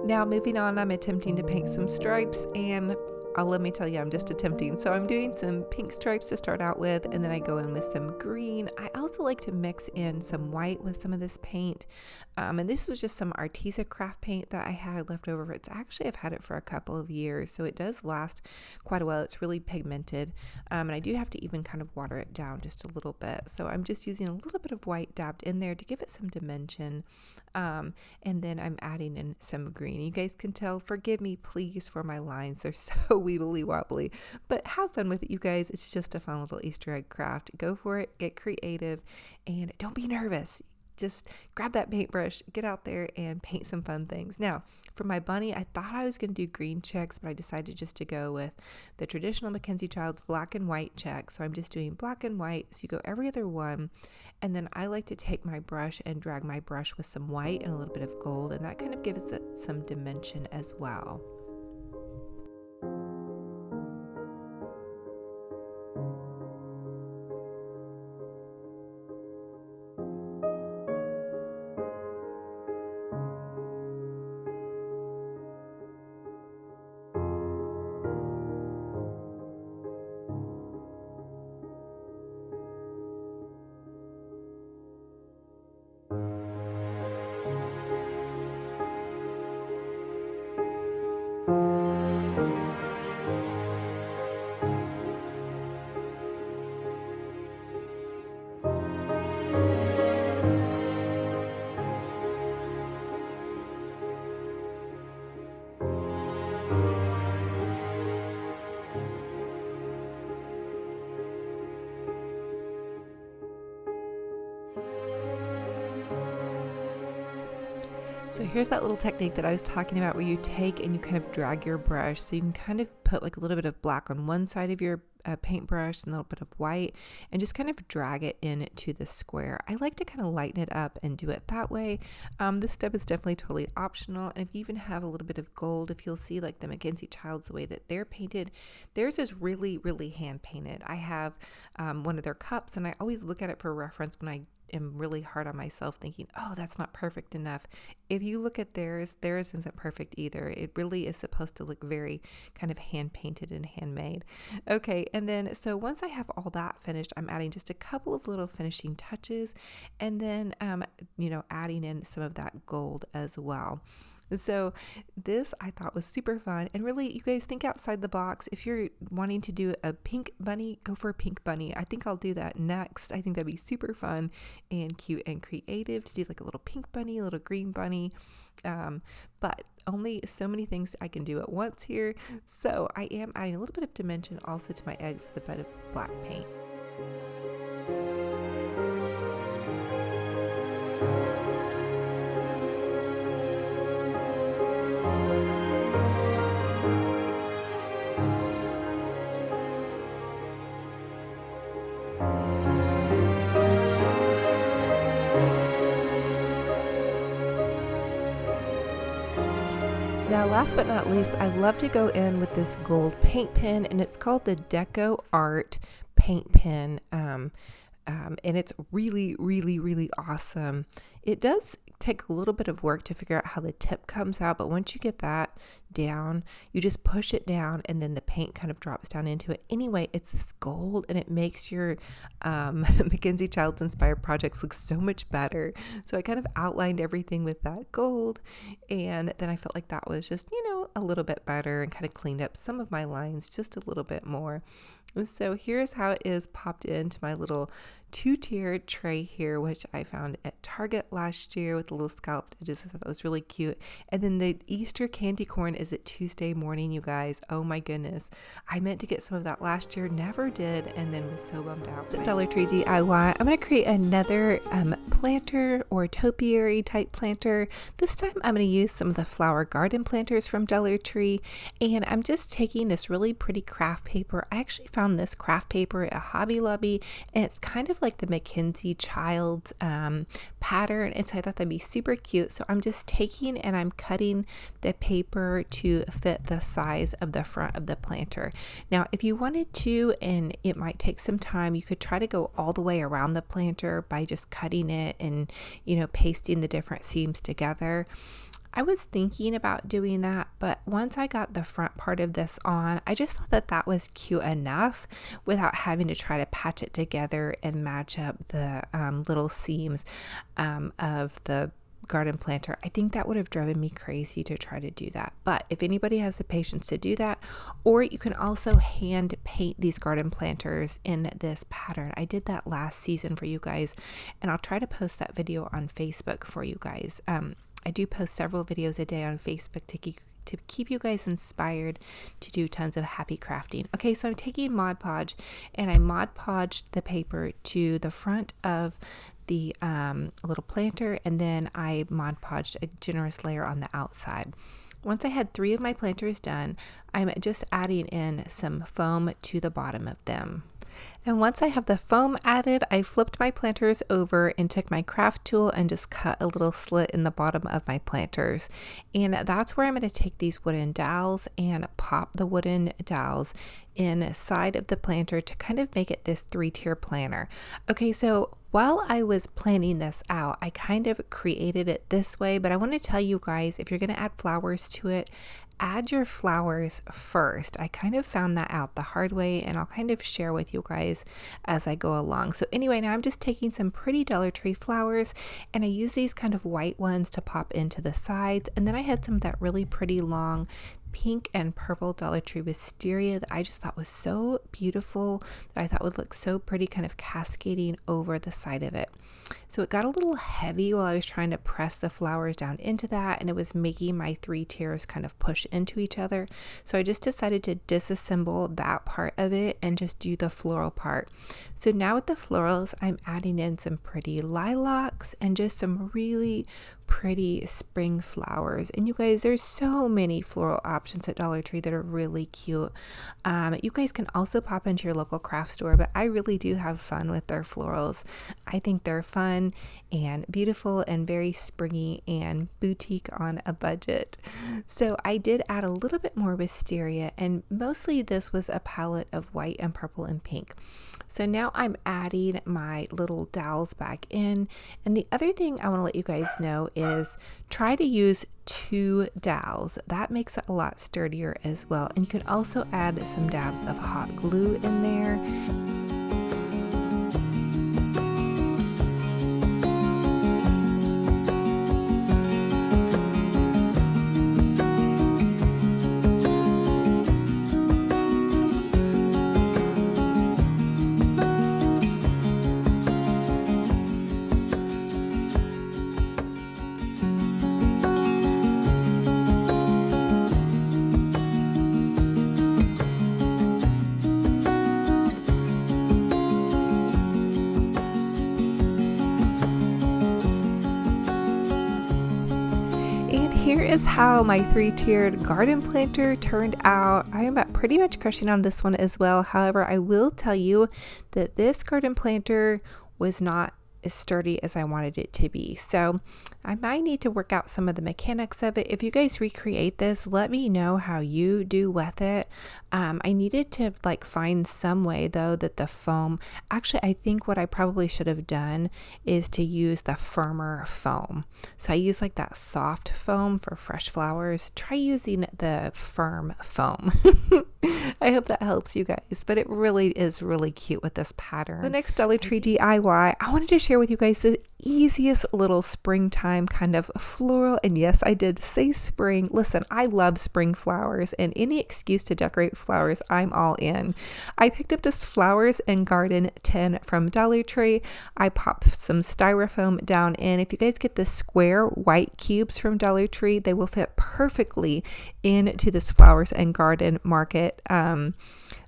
Now moving on, I'm attempting to paint some stripes, and let me tell you, I'm just attempting. So I'm doing some pink stripes to start out with, and then I go in with some green. I also like to mix in some white with some of this paint. And this was just some Arteza craft paint that I had left over. It's actually, I've had it for a couple of years, so it does last quite a while. It's really pigmented. And I do have to even kind of water it down just a little bit. So I'm just using a little bit of white dabbed in there to give it some dimension. And then I'm adding in some green. You guys can tell, forgive me please for my lines. They're so wibbly wobbly, but have fun with it, you guys. It's just a fun little Easter egg craft. Go for it, get creative, and don't be nervous. Just grab that paintbrush, get out there and paint some fun things. Now, for my bunny, I thought I was going to do green checks, but I decided just to go with the traditional Mackenzie Childs black and white check. So I'm just doing black and white. So you go every other one. And then I like to take my brush and drag my brush with some white and a little bit of gold. And that kind of gives it some dimension as well. So here's that little technique that I was talking about where you take and you kind of drag your brush. So you can kind of put like a little bit of black on one side of your paintbrush and a little bit of white and just kind of drag it into the square. I like to kind of lighten it up and do it that way. This step is definitely totally optional. And if you even have a little bit of gold, if you'll see like the Mackenzie Childs, the way that they're painted, theirs is really, really hand painted. I have one of their cups and I always look at it for reference when I am really hard on myself thinking, oh, that's not perfect enough. If you look at theirs isn't perfect either. It really is supposed to look very kind of hand painted and handmade. Okay, and then so once I have all that finished, I'm adding just a couple of little finishing touches and then adding in some of that gold as well. So this I thought was super fun, and really you guys think outside the box. If you're wanting to do a pink bunny, go for a pink bunny. I think I'll do that next. I think that'd be super fun and cute and creative to do like a little pink bunny, a little green bunny, but only so many things I can do at once here. So I am adding a little bit of dimension also to my eggs with a bit of black paint. Now, last but not least, I love to go in with this gold paint pen, and it's called the DECOR paint pen. and it's really, really, really awesome. It does take a little bit of work to figure out how the tip comes out, but once you get that down, you just push it down and then the paint kind of drops down into it. Anyway, it's this gold and it makes your Mackenzie Childs Inspired projects look so much better. So I kind of outlined everything with that gold, and then I felt like that was just, a little bit better and kind of cleaned up some of my lines just a little bit more. And so here's how it is popped into my little 2-tiered tray here, which I found at Target last year with the little scalloped edges. I thought that was really cute. And then the Easter candy corn is at Tuesday morning, you guys. Oh my goodness. I meant to get some of that last year, never did, and then was so bummed out. It's a Dollar Tree DIY. I'm going to create another planter or topiary type planter. This time I'm going to use some of the flower garden planters from Dollar Tree, and I'm just taking this really pretty craft paper. I actually found this craft paper at Hobby Lobby, and it's kind of like the Mackenzie Childs pattern, and so I thought that'd be super cute. So I'm just taking and I'm cutting the paper to fit the size of the front of the planter. Now if you wanted to, and it might take some time, you could try to go all the way around the planter by just cutting it and pasting the different seams together. I was thinking about doing that, but once I got the front part of this on, I just thought that that was cute enough without having to try to patch it together and match up the little seams of the garden planter. I think that would have driven me crazy to try to do that. But if anybody has the patience to do that, or you can also hand paint these garden planters in this pattern. I did that last season for you guys, and I'll try to post that video on Facebook for you guys. I do post several videos a day on Facebook to keep you guys inspired to do tons of happy crafting. Okay, so I'm taking Mod Podge, and I Mod Podged the paper to the front of the little planter, and then I Mod Podged a generous layer on the outside. Once I had 3 of my planters done, I'm just adding in some foam to the bottom of them. And once I have the foam added, I flipped my planters over and took my craft tool and just cut a little slit in the bottom of my planters. And that's where I'm going to take these wooden dowels and pop the wooden dowels inside of the planter to kind of make it this 3-tier planter. Okay, so while I was planning this out, I kind of created it this way, but I want to tell you guys, if you're going to add flowers to it, add your flowers first. I kind of found that out the hard way, and I'll kind of share with you guys as I go along. So anyway, now I'm just taking some pretty Dollar Tree flowers, and I use these kind of white ones to pop into the sides, and then I had some of that really pretty long pink and purple Dollar Tree wisteria that I just thought was so beautiful, that I thought would look so pretty, kind of cascading over the side of it. So it got a little heavy while I was trying to press the flowers down into that, and it was making my 3 tiers kind of push into each other. So I just decided to disassemble that part of it and just do the floral part. So now with the florals, I'm adding in some pretty lilacs and just some really pretty spring flowers. And you guys, there's so many floral options at Dollar Tree that are really cute. You guys can also pop into your local craft store, but I really do have fun with their florals. I think they're fun and beautiful and very springy and boutique on a budget. So I did add a little bit more wisteria, and mostly this was a palette of white and purple and pink. So now I'm adding my little dowels back in. And the other thing I want to let you guys know is try to use 2 dowels. That makes it a lot sturdier as well. And you can also add some dabs of hot glue in there. Here is how my 3-tiered garden planter turned out. I am pretty much crushing on this one as well. However, I will tell you that this garden planter was not as sturdy as I wanted it to be. So I might need to work out some of the mechanics of it. If you guys recreate this, let me know how you do with it. I needed to like find some way though that the foam, actually I think what I probably should have done is to use the firmer foam. So I use like that soft foam for fresh flowers. Try using the firm foam. I hope that helps you guys, but it really is really cute with this pattern. The next Dollar Tree DIY, I wanted to share with you guys the easiest little springtime kind of floral, and yes, I did say spring. Listen, I love spring flowers, and any excuse to decorate flowers, I'm all in. I picked up this Flowers and Garden tin from Dollar Tree. I popped some styrofoam down in. If you guys get the square white cubes from Dollar Tree, they will fit perfectly into this Flowers and Garden Market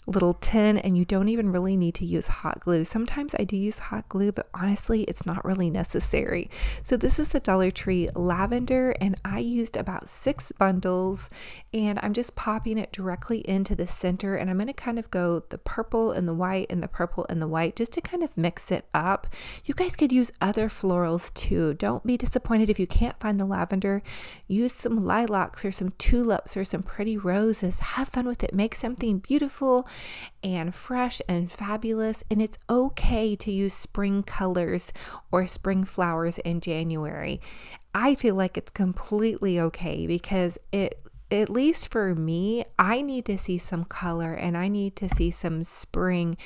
little tin, and you don't even really need to use hot glue. Sometimes I do use hot glue, but honestly, it's not really necessary. So this is the Dollar Tree lavender, and I used about 6 bundles, and I'm just popping it directly into the center, and I'm going to kind of go the purple and the white and the purple and the white just to kind of mix it up. You guys could use other florals too. Don't be disappointed if you can't find the lavender. Use some lilacs or some tulips or some pretty roses. Have fun with it. Make something beautiful and fresh and fabulous, and it's okay to use spring colors or spring flowers in January. I feel like it's completely okay because at least for me, I need to see some color and I need to see some spring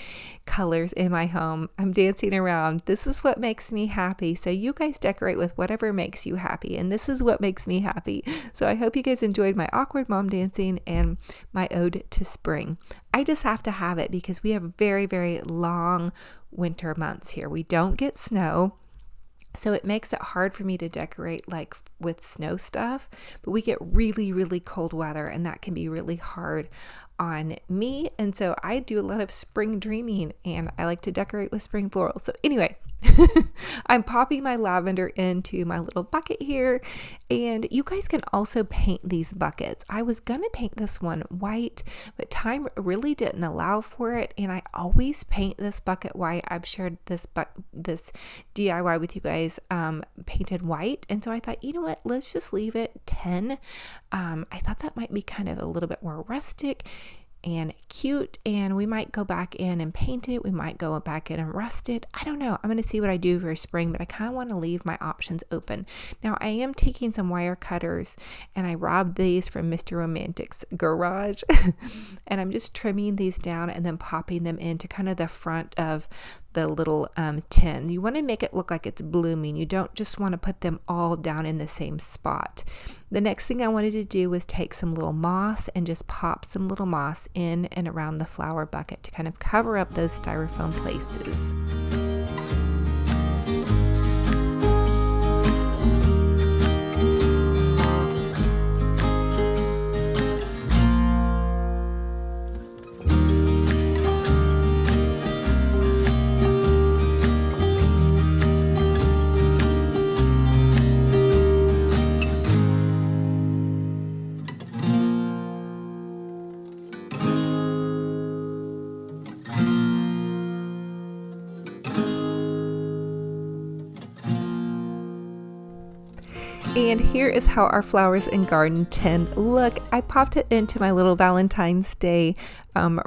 colors in my home. I'm dancing around. This is what makes me happy. So you guys decorate with whatever makes you happy. And this is what makes me happy. So I hope you guys enjoyed my awkward mom dancing and my ode to spring. I just have to have it because we have very, very long winter months here. We don't get snow. So it makes it hard for me to decorate like with snow stuff, but we get really, really cold weather, and that can be really hard on me. And so I do a lot of spring dreaming, and I like to decorate with spring florals. So anyway, I'm popping my lavender into my little bucket here, and you guys can also paint these buckets. I was gonna paint this one white, but time really didn't allow for it, and I always paint this bucket white. I've shared this DIY with you guys painted white, and so I thought, you know what, let's just leave it 10. I thought that might be kind of a little bit more rustic and cute, and we might go back in and paint it. We might go back in and rust it. I don't know. I'm going to see what I do for spring, but I kind of want to leave my options open. Now I am taking some wire cutters, and I robbed these from Mr. Romantic's garage and I'm just trimming these down and then popping them into kind of the front of the little tin. You want to make it look like it's blooming. You don't just want to put them all down in the same spot. The next thing I wanted to do was take some little moss and just pop some little moss in and around the flower bucket to kind of cover up those styrofoam places. And here is how our Flowers and Garden tin look. I popped it into my little Valentine's Day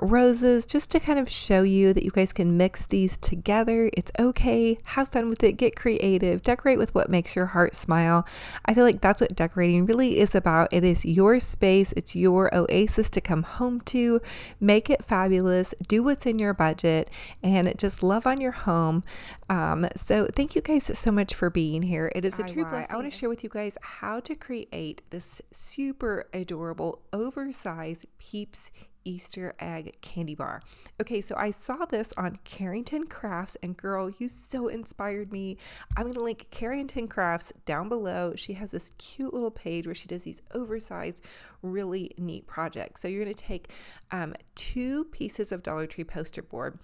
roses just to kind of show you that you guys can mix these together. It's okay. Have fun with it. Get creative. Decorate with what makes your heart smile. I feel like that's what decorating really is about. It is your space. It's your oasis to come home to. Make it fabulous. Do what's in your budget and just love on your home. So thank you guys so much for being here. It is a true blessing. I want to share with you guys how to create this super adorable oversized Peeps Easter egg candy bar. Okay, so I saw this on Carrington Crafts, and girl, you so inspired me. I'm going to link Carrington Crafts down below. She has this cute little page where she does these oversized, really neat projects. So you're going to take 2 pieces of Dollar Tree poster board.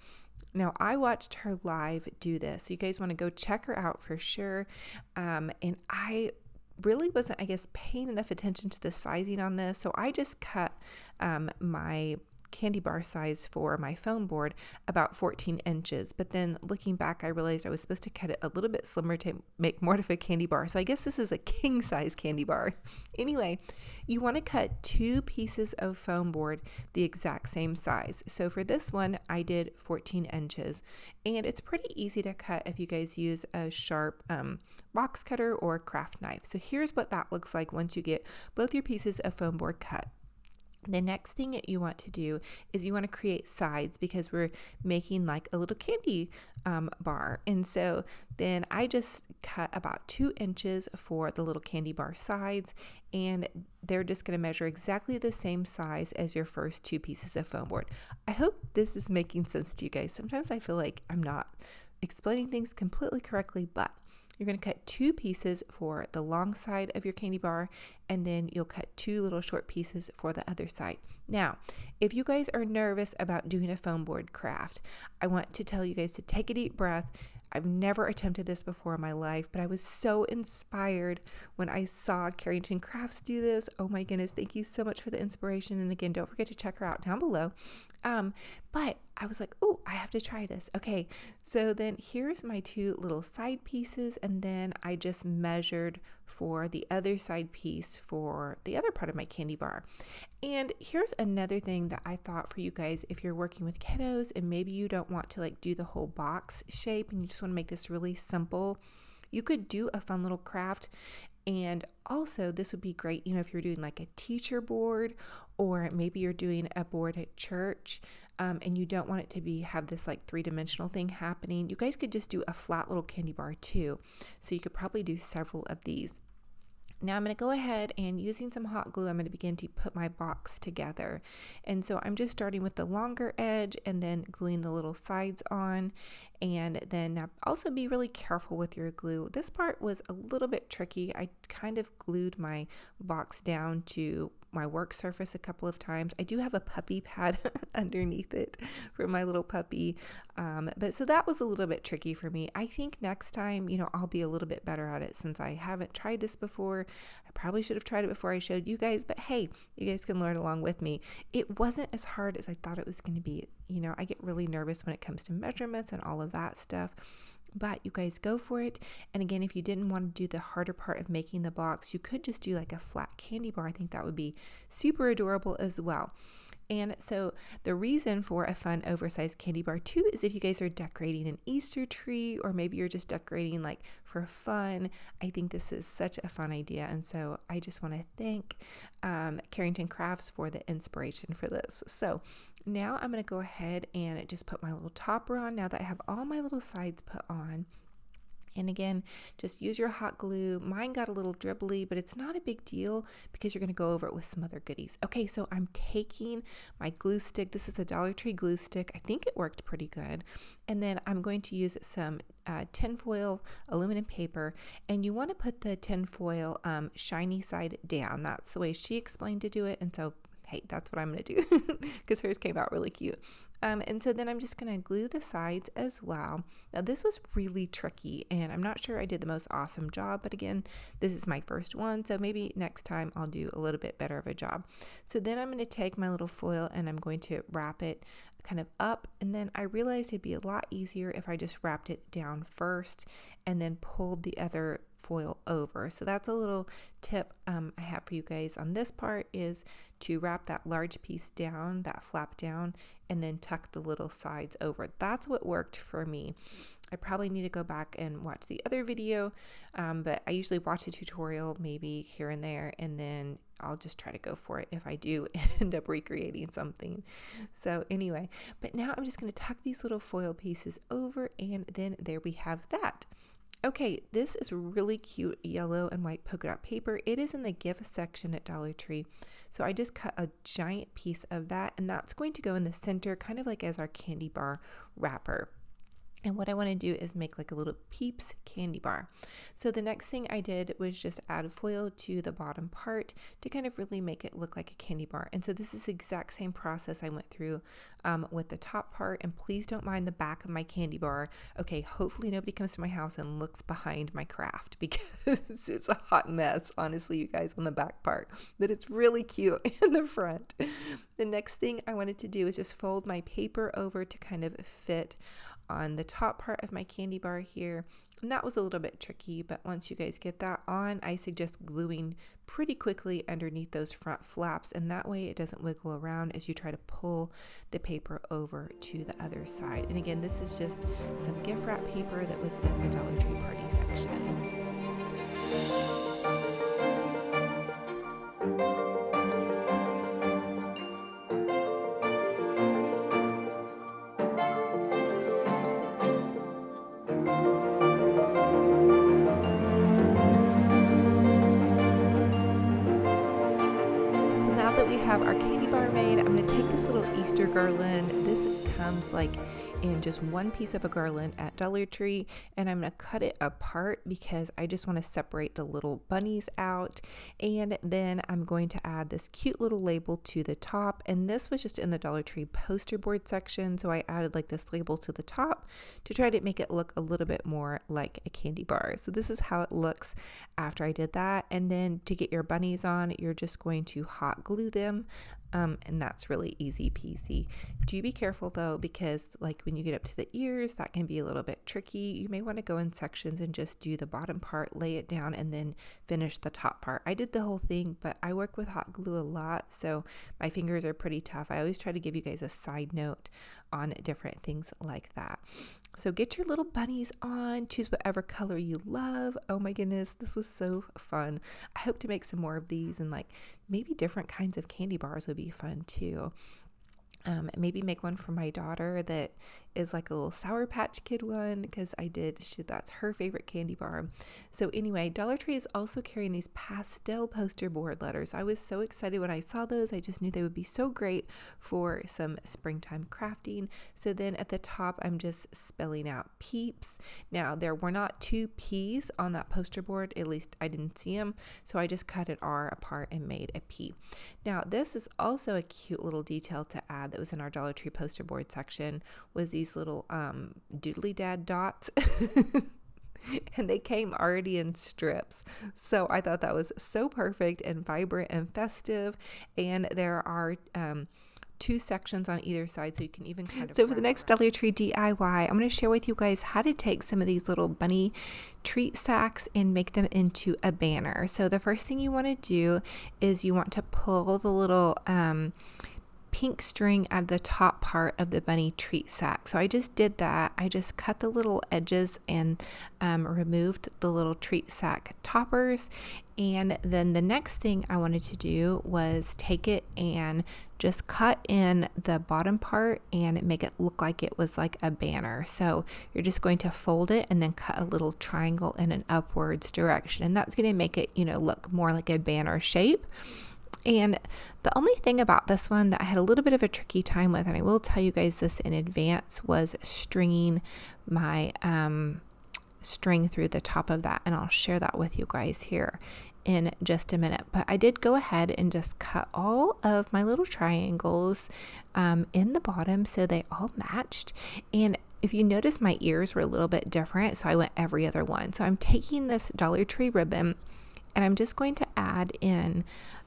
Now, I watched her live do this. So you guys want to go check her out for sure. And I really wasn't, I guess, paying enough attention to the sizing on this. So I just cut my candy bar size for my foam board, about 14 inches. But then looking back, I realized I was supposed to cut it a little bit slimmer to make more of a candy bar. So I guess this is a king size candy bar. Anyway, you want to cut 2 pieces of foam board the exact same size. So for this one, I did 14 inches, and it's pretty easy to cut if you guys use a sharp box cutter or craft knife. So here's what that looks like once you get both your pieces of foam board cut. The next thing that you want to do is you want to create sides, because we're making like a little candy bar. And so then I just cut about 2 inches for the little candy bar sides, and they're just going to measure exactly the same size as your first 2 pieces of foam board. I hope this is making sense to you guys. Sometimes I feel like I'm not explaining things completely correctly, but you're going to cut 2 pieces for the long side of your candy bar, and then you'll cut 2 little short pieces for the other side. Now, if you guys are nervous about doing a foam board craft, I want to tell you guys to take a deep breath. I've never attempted this before in my life, but I was so inspired when I saw Carrington Crafts do this. Oh my goodness, thank you so much for the inspiration. And again, don't forget to check her out down below. But I was like, oh, I have to try this. Okay, so then here's my 2 little side pieces, and then I just measured for the other side piece for the other part of my candy bar. And here's another thing that I thought for you guys, if you're working with kiddos and maybe you don't want to like do the whole box shape and you just want to make this really simple, you could do a fun little craft. And also this would be great, if you're doing like a teacher board, or maybe you're doing a board at church, and you don't want it to have this like 3-dimensional thing happening. You guys could just do a flat little candy bar too. So you could probably do several of these. Now I'm going to go ahead and using some hot glue, I'm going to begin to put my box together. And so I'm just starting with the longer edge and then gluing the little sides on. And then also be really careful with your glue. This part was a little bit tricky. I kind of glued my box down to my work surface a couple of times. I do have a puppy pad underneath it for my little puppy. But so that was a little bit tricky for me. I think next time, I'll be a little bit better at it since I haven't tried this before. I probably should have tried it before I showed you guys, but hey, you guys can learn along with me. It wasn't as hard as I thought it was going to be. I get really nervous when it comes to measurements and all of that stuff. But you guys go for it. And again, if you didn't want to do the harder part of making the box, you could just do like a flat candy bar. I think that would be super adorable as well. And so the reason for a fun oversized candy bar too is if you guys are decorating an Easter tree, or maybe you're just decorating like for fun. I think this is such a fun idea. And so I just want to thank Carrington Crafts for the inspiration for this. So now I'm going to go ahead and just put my little topper on now that I have all my little sides put on. And again, just use your hot glue. Mine got a little dribbly, but it's not a big deal because you're going to go over it with some other goodies. Okay, so I'm taking my glue stick. This is a Dollar Tree glue stick. I think it worked pretty good. And then I'm going to use some tinfoil aluminum paper. And you want to put the tinfoil shiny side down. That's the way she explained to do it. And so hey, that's what I'm going to do because hers came out really cute. And so then I'm just going to glue the sides as well. Now this was really tricky and I'm not sure I did the most awesome job, but again, this is my first one. So maybe next time I'll do a little bit better of a job. So then I'm going to take my little foil and I'm going to wrap it kind of up. And then I realized it'd be a lot easier if I just wrapped it down first and then pulled the other foil over. So that's a little tip I have for you guys on this part, is to wrap that large piece down, that flap down, and then tuck the little sides over. That's what worked for me. I probably need to go back and watch the other video, but I usually watch a tutorial maybe here and there, and then I'll just try to go for it if I do end up recreating something. So anyway, but now I'm just going to tuck these little foil pieces over, and then there we have that. Okay, this is really cute yellow and white polka dot paper. It is in the gift section at Dollar Tree. So I just cut a giant piece of that, and that's going to go in the center, kind of like as our candy bar wrapper. And what I want to do is make like a little Peeps candy bar. So the next thing I did was just add foil to the bottom part to kind of really make it look like a candy bar. And so this is the exact same process I went through with the top part. And please don't mind the back of my candy bar. Okay, hopefully nobody comes to my house and looks behind my craft because it's a hot mess, honestly, you guys, on the back part. But it's really cute in the front. The next thing I wanted to do is just fold my paper over to kind of fit on the top part of my candy bar here. And that was a little bit tricky, but once you guys get that on, I suggest gluing pretty quickly underneath those front flaps, and that way it doesn't wiggle around as you try to pull the paper over to the other side. And again, this is just some gift wrap paper that was in the Dollar Tree party section. We have our candy bar made. I'm going to take this little Easter garland. This comes like in just one piece of a garland at Dollar Tree, and I'm going to cut it apart because I just want to separate the little bunnies out. And then I'm going to add this cute little label to the top, and this was just in the Dollar Tree poster board section, so I added like this label to the top to try to make it look a little bit more like a candy bar. So this is how it looks after I did that. And then to get your bunnies on, you're just going to hot glue them, and that's really easy peasy. Do be careful though, because like when you get up to the ears, that can be a little bit tricky. You may want to go in sections and just do the bottom part, lay it down, and then finish the top part. I did the whole thing, but I work with hot glue a lot, so my fingers are pretty tough. I always try to give you guys a side note on different things like that. So get your little bunnies on, choose whatever color you love. Oh my goodness, this was so fun. I hope to make some more of these, and like maybe different kinds of candy bars would be fun too. Maybe make one for my daughter that is like a little Sour Patch Kid one, because that's her favorite candy bar. So anyway, Dollar Tree is also carrying these pastel poster board letters. I was so excited when I saw those. I just knew they would be so great for some springtime crafting. So then at the top, I'm just spelling out Peeps. Now there were not two P's on that poster board, at least I didn't see them, so I just cut an R apart and made a P. Now this is also a cute little detail to add that was in our Dollar Tree poster board section, was these little doodly dad dots. And they came already in strips, so I thought that was so perfect and vibrant and festive. And there are two sections on either side, so you can even kind of. So for the next Dollar Tree DIY, I'm going to share with you guys how to take some of these little bunny treat sacks and make them into a banner. So the first thing you want to do is you want to pull the little pink string out of the top part of the bunny treat sack. So I just did that. I just cut the little edges and removed the little treat sack toppers. And then the next thing I wanted to do was take it and just cut in the bottom part and make it look like it was like a banner. So you're just going to fold it and then cut a little triangle in an upwards direction. And that's going to make it, look more like a banner shape. And the only thing about this one that I had a little bit of a tricky time with, and I will tell you guys this in advance, was stringing my string through the top of that. And I'll share that with you guys here in just a minute. But I did go ahead and just cut all of my little triangles in the bottom so they all matched. And if you notice, my ears were a little bit different, so I went every other one. So I'm taking this Dollar Tree ribbon and I'm just going to add in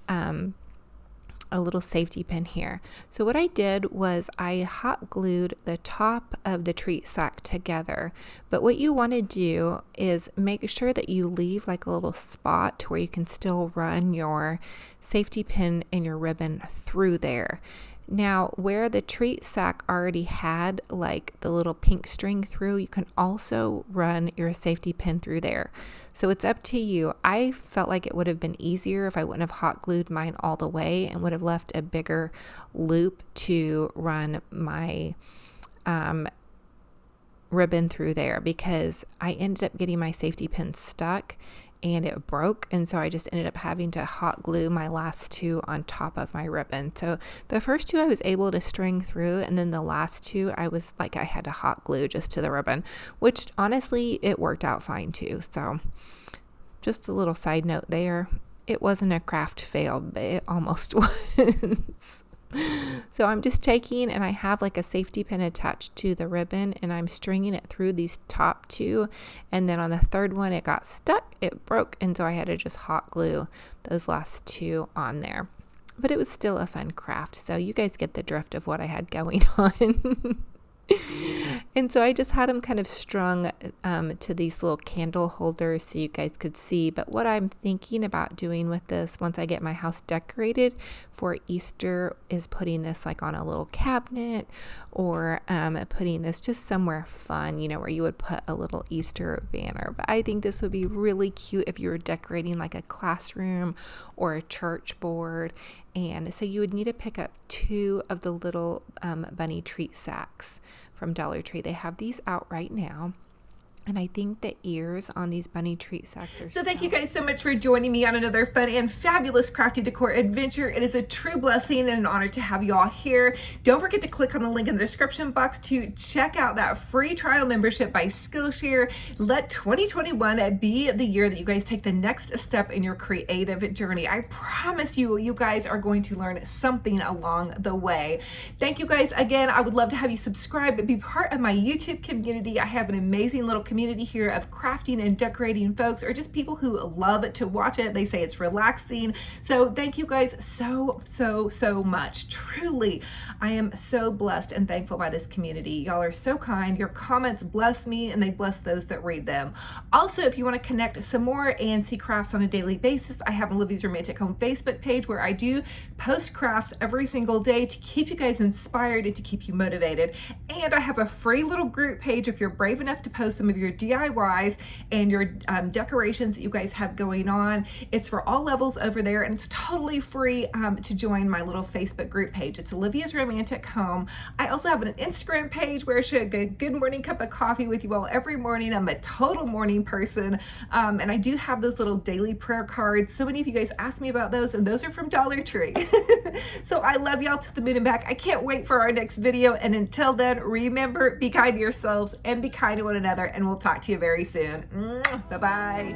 a little safety pin here. So what I did was I hot glued the top of the treat sack together, but what you want to do is make sure that you leave like a little spot to where you can still run your safety pin and your ribbon through there. Now, where the treat sack already had like the little pink string through, you can also run your safety pin through there. So it's up to you. I felt like it would have been easier if I wouldn't have hot glued mine all the way and would have left a bigger loop to run my ribbon through there, because I ended up getting my safety pin stuck and it broke, and so I just ended up having to hot glue my last two on top of my ribbon. So the first two I was able to string through, and then the last two I was like, I had to hot glue just to the ribbon, which honestly it worked out fine too. So just a little side note there, it wasn't a craft fail, but it almost was. So I'm just taking, and I have like a safety pin attached to the ribbon, and I'm stringing it through these top two, and then on the third one it got stuck, it broke, and so I had to just hot glue those last two on there. But it was still a fun craft, so you guys get the drift of what I had going on. And so I just had them kind of strung to these little candle holders so you guys could see. But what I'm thinking about doing with this once I get my house decorated for Easter is putting this like on a little cabinet, or putting this just somewhere fun, you know, where you would put a little Easter banner. But I think this would be really cute if you were decorating like a classroom or a church board. And so you would need to pick up 2 of the little bunny treat sacks from Dollar Tree. They have these out right now. And I think the ears on these bunny treat sacks are so thank you guys so much for joining me on another fun and fabulous crafty decor adventure. It is a true blessing and an honor to have you all here. Don't forget to click on the link in the description box to check out that free trial membership by Skillshare. Let 2021 be the year that you guys take the next step in your creative journey. I promise you, you guys are going to learn something along the way. Thank you guys again. I would love to have you subscribe and be part of my YouTube community. I have an amazing little community here of crafting and decorating folks, or just people who love to watch it. They say it's relaxing. So thank you guys so much. Truly, I am so blessed and thankful by this community. Y'all are so kind. Your comments bless me, and they bless those that read them. Also, if you want to connect some more and see crafts on a daily basis, I have Olivia's Romantic Home Facebook page where I do post crafts every single day to keep you guys inspired and to keep you motivated. And I have a free little group page if you're brave enough to post some of your DIYs and your decorations that you guys have going on. It's for all levels over there, and it's totally free to join my little Facebook group page. It's Olivia's Romantic Home. I also have an Instagram page where I share a good morning cup of coffee with you all every morning. I'm a total morning person, and I do have those little daily prayer cards. So many of you guys ask me about those, and those are from Dollar Tree. So I love y'all to the moon and back. I can't wait for our next video, and until then, remember, be kind to yourselves and be kind to one another, and we'll talk to you very soon. Bye-bye.